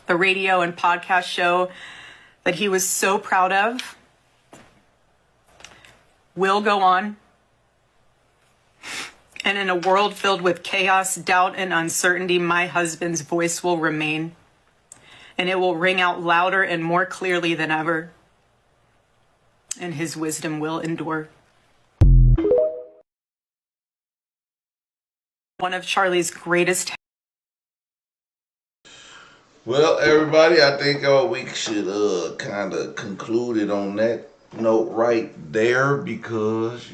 The radio and podcast show that he was so proud of will go on. And in a world filled with chaos, doubt, and uncertainty, my husband's voice will remain. And it will ring out louder and more clearly than ever. And his wisdom will endure. One of Charlie's greatest. Well, everybody, I think we should kind of conclude it on that note right there, because,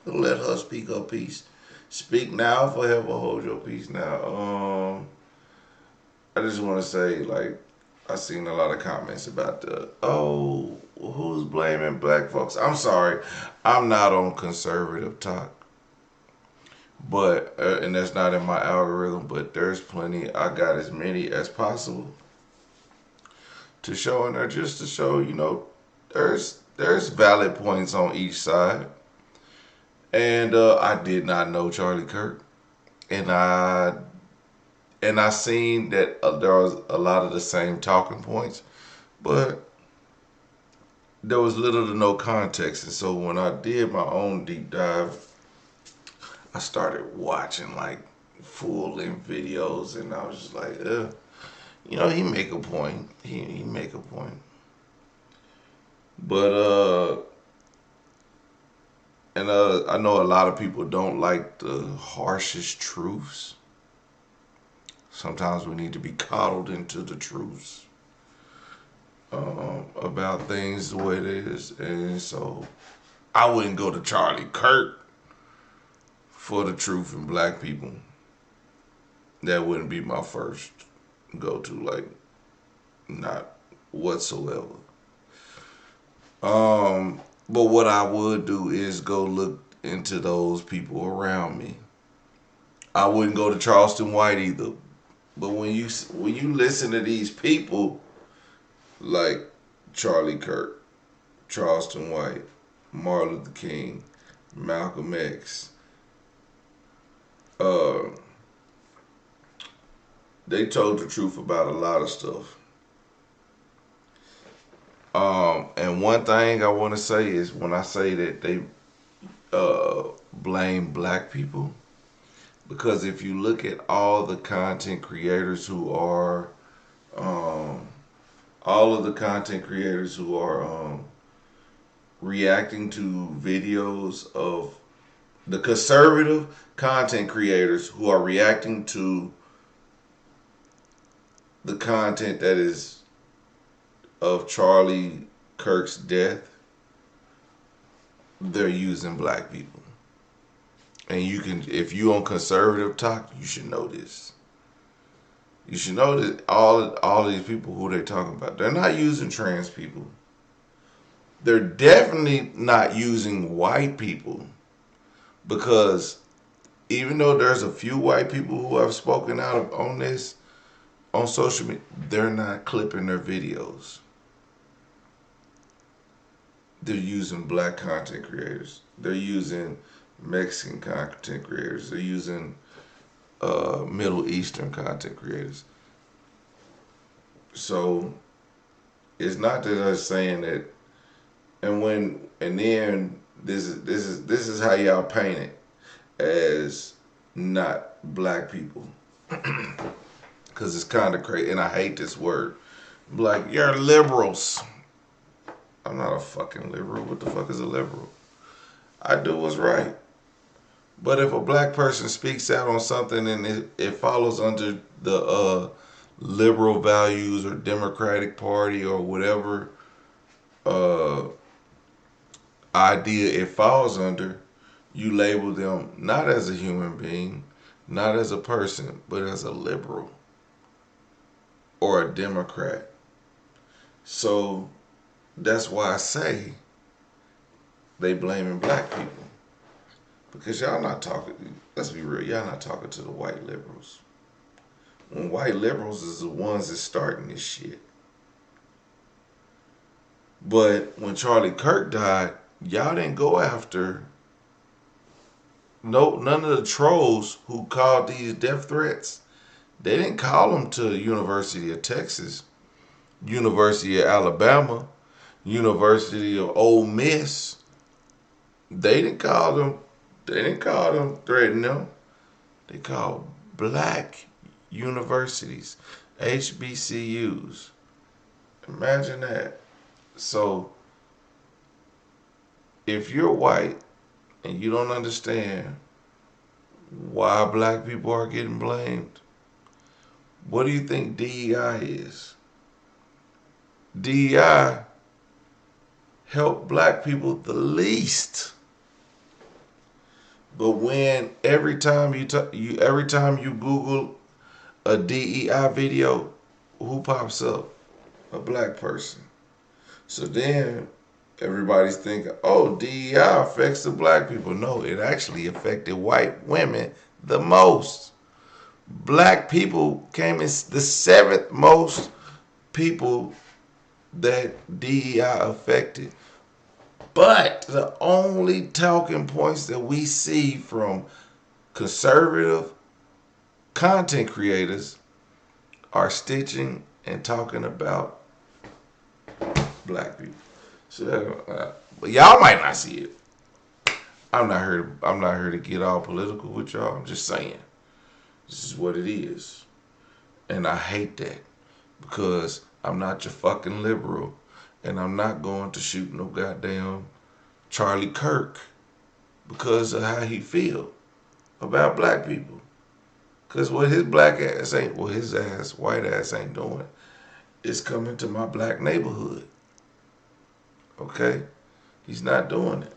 let her speak her piece. Speak now, forever hold your peace. Now, I just want to say, I seen a lot of comments about who's blaming black folks? I'm sorry, I'm not on conservative talk. But, and that's not in my algorithm, but there's plenty. I got as many as possible to show in there, just to show, there's valid points on each side. And I did not know Charlie Kirk. And I seen that there was a lot of the same talking points, but there was little to no context. And so when I did my own deep dive, I started watching full-length videos, and I was just like, he make a point. He make a point. But I know a lot of people don't like the harshest truths. Sometimes we need to be coddled into the truths about things the way it is. And so I wouldn't go to Charlie Kirk for the truth in black people. That wouldn't be my first go-to, not whatsoever. But what I would do is go look into those people around me. I wouldn't go to Charleston White either. But when you listen to these people like Charlie Kirk, Charleston White, Martin Luther King, Malcolm X, they told the truth about a lot of stuff. And one thing I want to say is, when I say that they blame black people, because if you look at all the content creators who are, reacting to videos of The conservative content creators who are reacting to the content that is of Charlie Kirk's death, they're using black people. And you can, if you on conservative talk, you should know this. You should know that all of these people who they're talking about, they're not using trans people. They're definitely not using white people, because even though there's a few white people who have spoken out on this on social media, they're not clipping their videos. They're using black content creators. They're using Mexican content creators. They're using Middle Eastern content creators. So it's not that they're saying that. And then this is how y'all paint it as not black people, because it's kind of crazy, and I hate this word. Like, you're liberals. I'm not a fucking liberal. What the fuck is a liberal? I do what's right. But if a black person speaks out on something and it follows under the liberal values or Democratic Party or whatever idea it falls under, you label them not as a human being, not as a person, but as a liberal or a Democrat. So that's why I say they blaming black people. Because y'all not talking, let's be real, y'all not talking to the white liberals. When white liberals is the ones that's starting this shit. But when Charlie Kirk died, y'all didn't go after none of the trolls who called these death threats. They didn't call them to University of Texas, University of Alabama, University of Ole Miss. They didn't call them threatening them. They called black universities, HBCUs. Imagine that. So if you're white and you don't understand why black people are getting blamed, what do you think DEI is? DEI help black people the least. But when every time you Google a DEI video, who pops up? A black person. So then everybody's thinking, oh, DEI affects the black people. No, it actually affected white women the most. Black people came in the 7th most people that DEI affected. But the only talking points that we see from conservative content creators are stitching and talking about black people. So, but y'all might not see it. I'm not here to get all political with y'all. I'm just saying, this is what it is, and I hate that, because I'm not your fucking liberal, and I'm not going to shoot no goddamn Charlie Kirk because of how he feel about black people. Because what his black ass ain't, what his ass, white ass ain't doing, is coming to my black neighborhood. Okay? He's not doing it.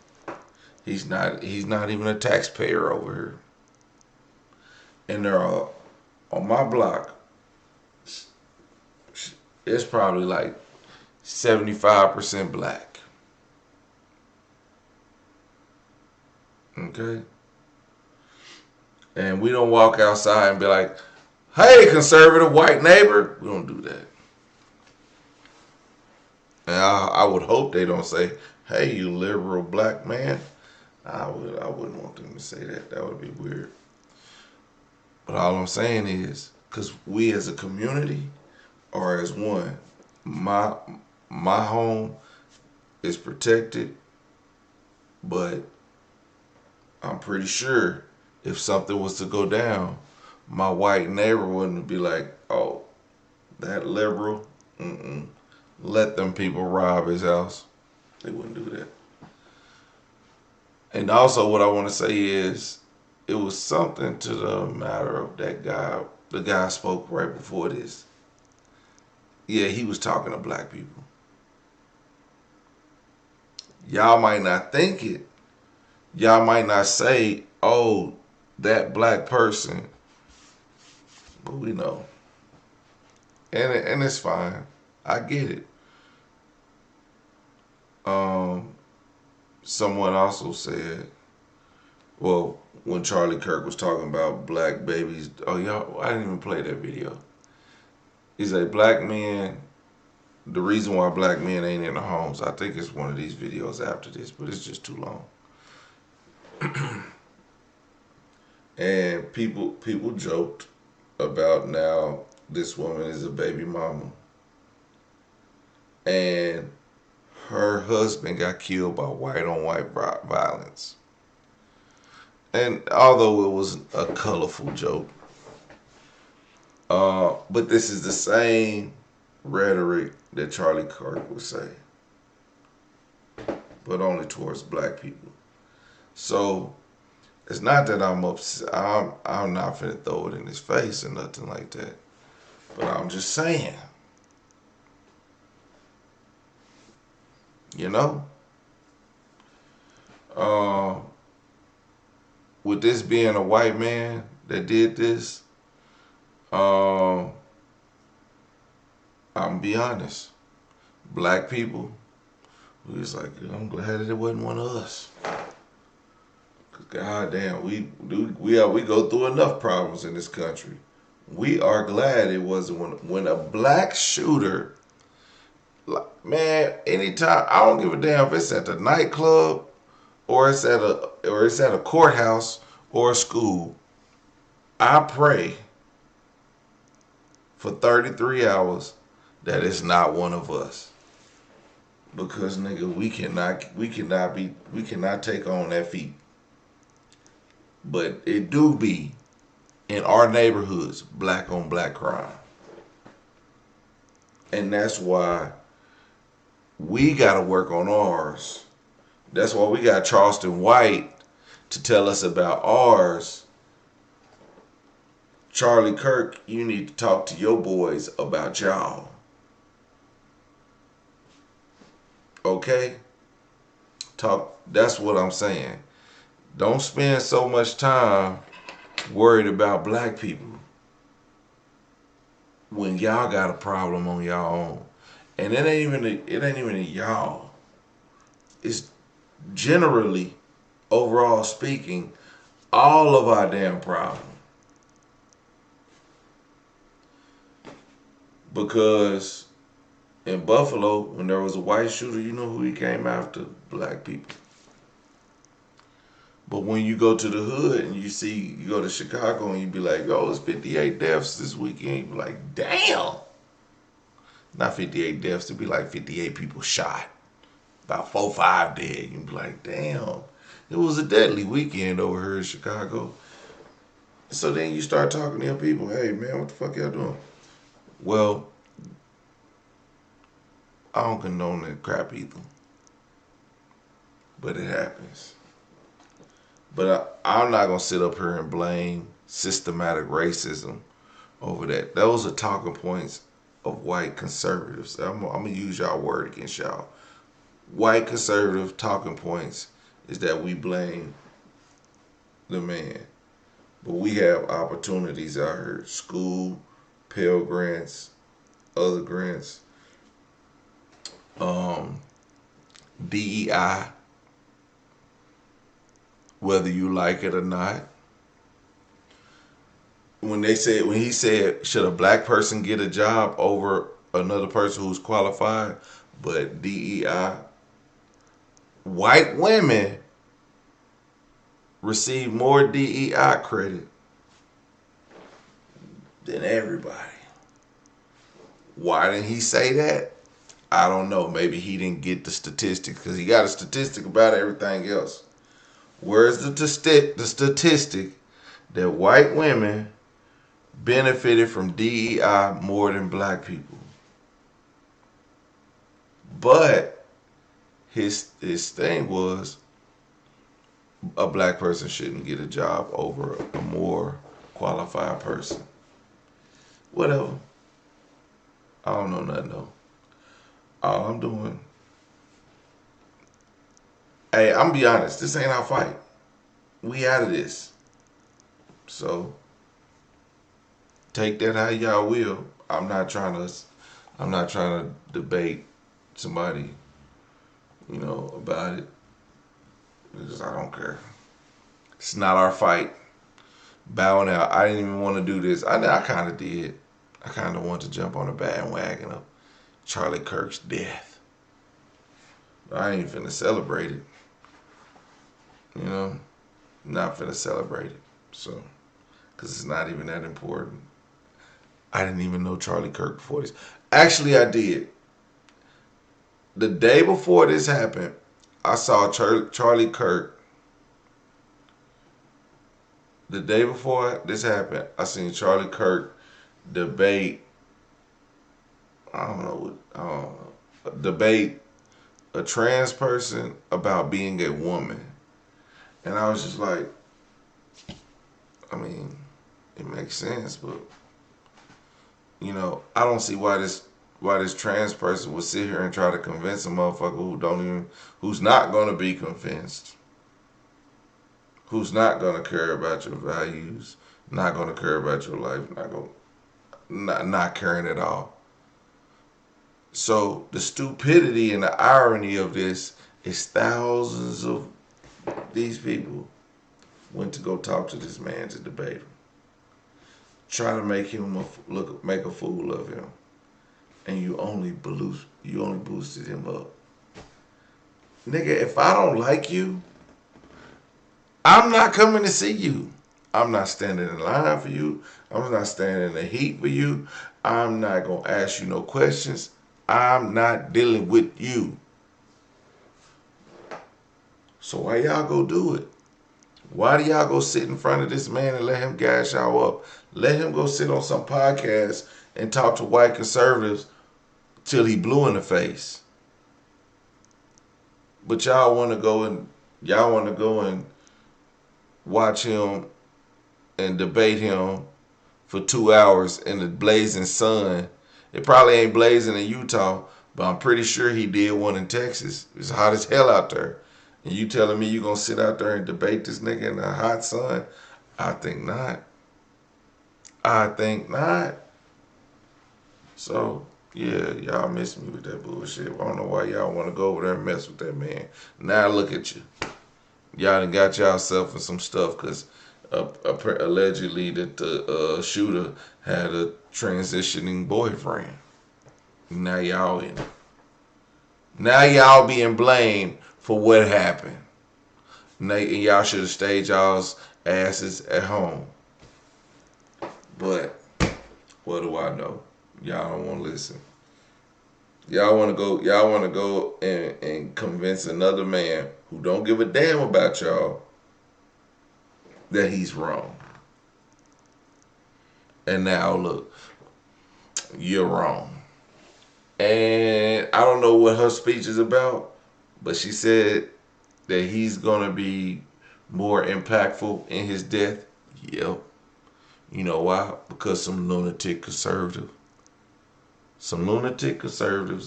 He's not even a taxpayer over here. And there are, on my block, it's probably like 75% black. Okay? And we don't walk outside and be like, hey, conservative white neighbor. We don't do that. And I would hope they don't say, hey, you liberal black man. I wouldn't want them to say that. That would be weird. But all I'm saying is, because we as a community or as one, my home is protected, but I'm pretty sure if something was to go down, my white neighbor wouldn't be like, oh, that liberal, let them people rob his house. They wouldn't do that. And also what I want to say is it was something to the matter of that guy. The guy spoke right before this. Yeah, he was talking to black people. Y'all might not think it. Y'all might not say, oh, that black person. But we know. And it's fine. I get it. Someone also said, well, when Charlie Kirk was talking about black babies, oh, y'all, I didn't even play that video. He said, black men, the reason why black men ain't in the homes, I think it's one of these videos after this, but it's just too long. And people joked about now this woman is a baby mama. And her husband got killed by white-on-white violence. And although it was a colorful joke, but this is the same rhetoric that Charlie Kirk would say, but only towards black people. So it's not that I'm upset. I'm not finna throw it in his face or nothing like that. But I'm just saying, you know, with this being a white man that did this, I'm gonna be honest. Black people, we was like, I'm glad that it wasn't one of us. Cause goddamn, we go through enough problems in this country. We are glad it wasn't when a black shooter. Man, anytime, I don't give a damn if it's at the nightclub or it's at a courthouse or a school. I pray for 33 hours that it's not one of us. Because nigga, we cannot take on that feat. But it do be in our neighborhoods, black on black crime. And that's why we got to work on ours. That's why we got Charleston White to tell us about ours. Charlie Kirk, you need to talk to your boys about y'all. Okay? That's what I'm saying. Don't spend so much time worried about black people when y'all got a problem on y'all own. And it ain't even a y'all. It's generally, overall speaking, all of our damn problem. Because in Buffalo, when there was a white shooter, you know who he came after? Black people. But when you go to the hood and you go to Chicago and you be like, oh, it's 58 deaths this weekend. You be like, damn. Not 58 deaths, it'd be like 58 people shot. About 4 or 5 dead. You'd be like, damn. It was a deadly weekend over here in Chicago. So then you start talking to your people, hey man, what the fuck y'all doing? Well, I don't condone that crap either. But it happens. But I'm not going to sit up here and blame systematic racism over that. Those are talking points of white conservatives. I'm going to use y'all word against y'all. White conservative talking points is that we blame the man. But we have opportunities out here. School, Pell Grants, other grants, DEI, whether you like it or not. When he said, should a black person get a job over another person who's qualified, but DEI, white women receive more DEI credit than everybody. Why didn't he say that? I don't know. Maybe he didn't get the statistics because he got a statistic about everything else. Where's the statistic that white women benefited from DEI more than black people? But his thing was, a black person shouldn't get a job over a more qualified person. Whatever. I don't know nothing though. All I'm doing. Hey, I'm gonna be honest. This ain't our fight. We out of this. So take that how y'all will. I'm not trying to debate somebody, about it. Because I don't care. It's not our fight. Bowing out. I didn't even want to do this. I kind of did. I kind of wanted to jump on the bandwagon of Charlie Kirk's death. But I ain't finna celebrate it. Not finna celebrate it. So, because it's not even that important. I didn't even know Charlie Kirk before this. Actually, I did. The day before this happened, I saw Charlie Kirk. The day before this happened, I seen Charlie Kirk debate. I don't know. Debate a trans person about being a woman, and I was just like, I mean, it makes sense, but I don't see why this trans person would sit here and try to convince a motherfucker who's not gonna be convinced, who's not gonna care about your values, not gonna care about your life, not caring at all. So the stupidity and the irony of this is thousands of these people went to go talk to this man to debate him, try to make him make a fool of him, and you only boosted him up. Nigga, if I don't like you, I'm not coming to see you. I'm not standing in line for you. I'm not standing in the heat for you. I'm not gonna ask you no questions. I'm not dealing with you. So why y'all go do it? Why do y'all go sit in front of this man and let him gas y'all up? Let him go sit on some podcast and talk to white conservatives till he blue in the face. But y'all want to go and watch him and debate him for 2 hours in the blazing sun. It probably ain't blazing in Utah, but I'm pretty sure he did one in Texas. It's hot as hell out there. And you telling me you gonna sit out there and debate this nigga in the hot sun? I think not. So, yeah, y'all miss me with that bullshit. I don't know why y'all want to go over there and mess with that man. Now look at you. Y'all done got y'allself in some stuff because allegedly that the shooter had a transitioning boyfriend. Now y'all in it. Now y'all being blamed for what happened. And y'all should have stayed y'all's asses at home. But what do I know? Y'all don't want to listen. Y'all want to go and convince another man who don't give a damn about y'all that he's wrong. And now look, you're wrong. And I don't know what her speech is about, but she said that he's going to be more impactful in his death. Yep. You know why? Because some lunatic conservatives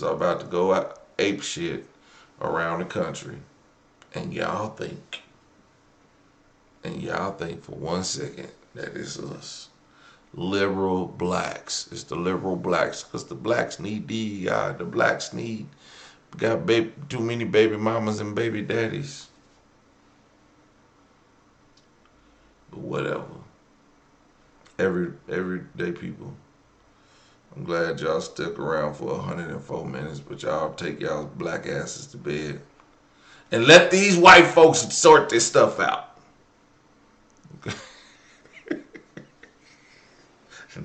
are about to go out ape shit around the country. And y'all think for 1 second that it's us. Liberal blacks. It's the liberal blacks. Because the blacks need DEI. The blacks got too many baby mamas and baby daddies. But whatever. Everyday people. I'm glad y'all stuck around for 104 minutes, but y'all take y'all black asses to bed. And let these white folks sort this stuff out.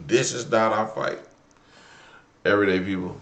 This is not our fight. Everyday people.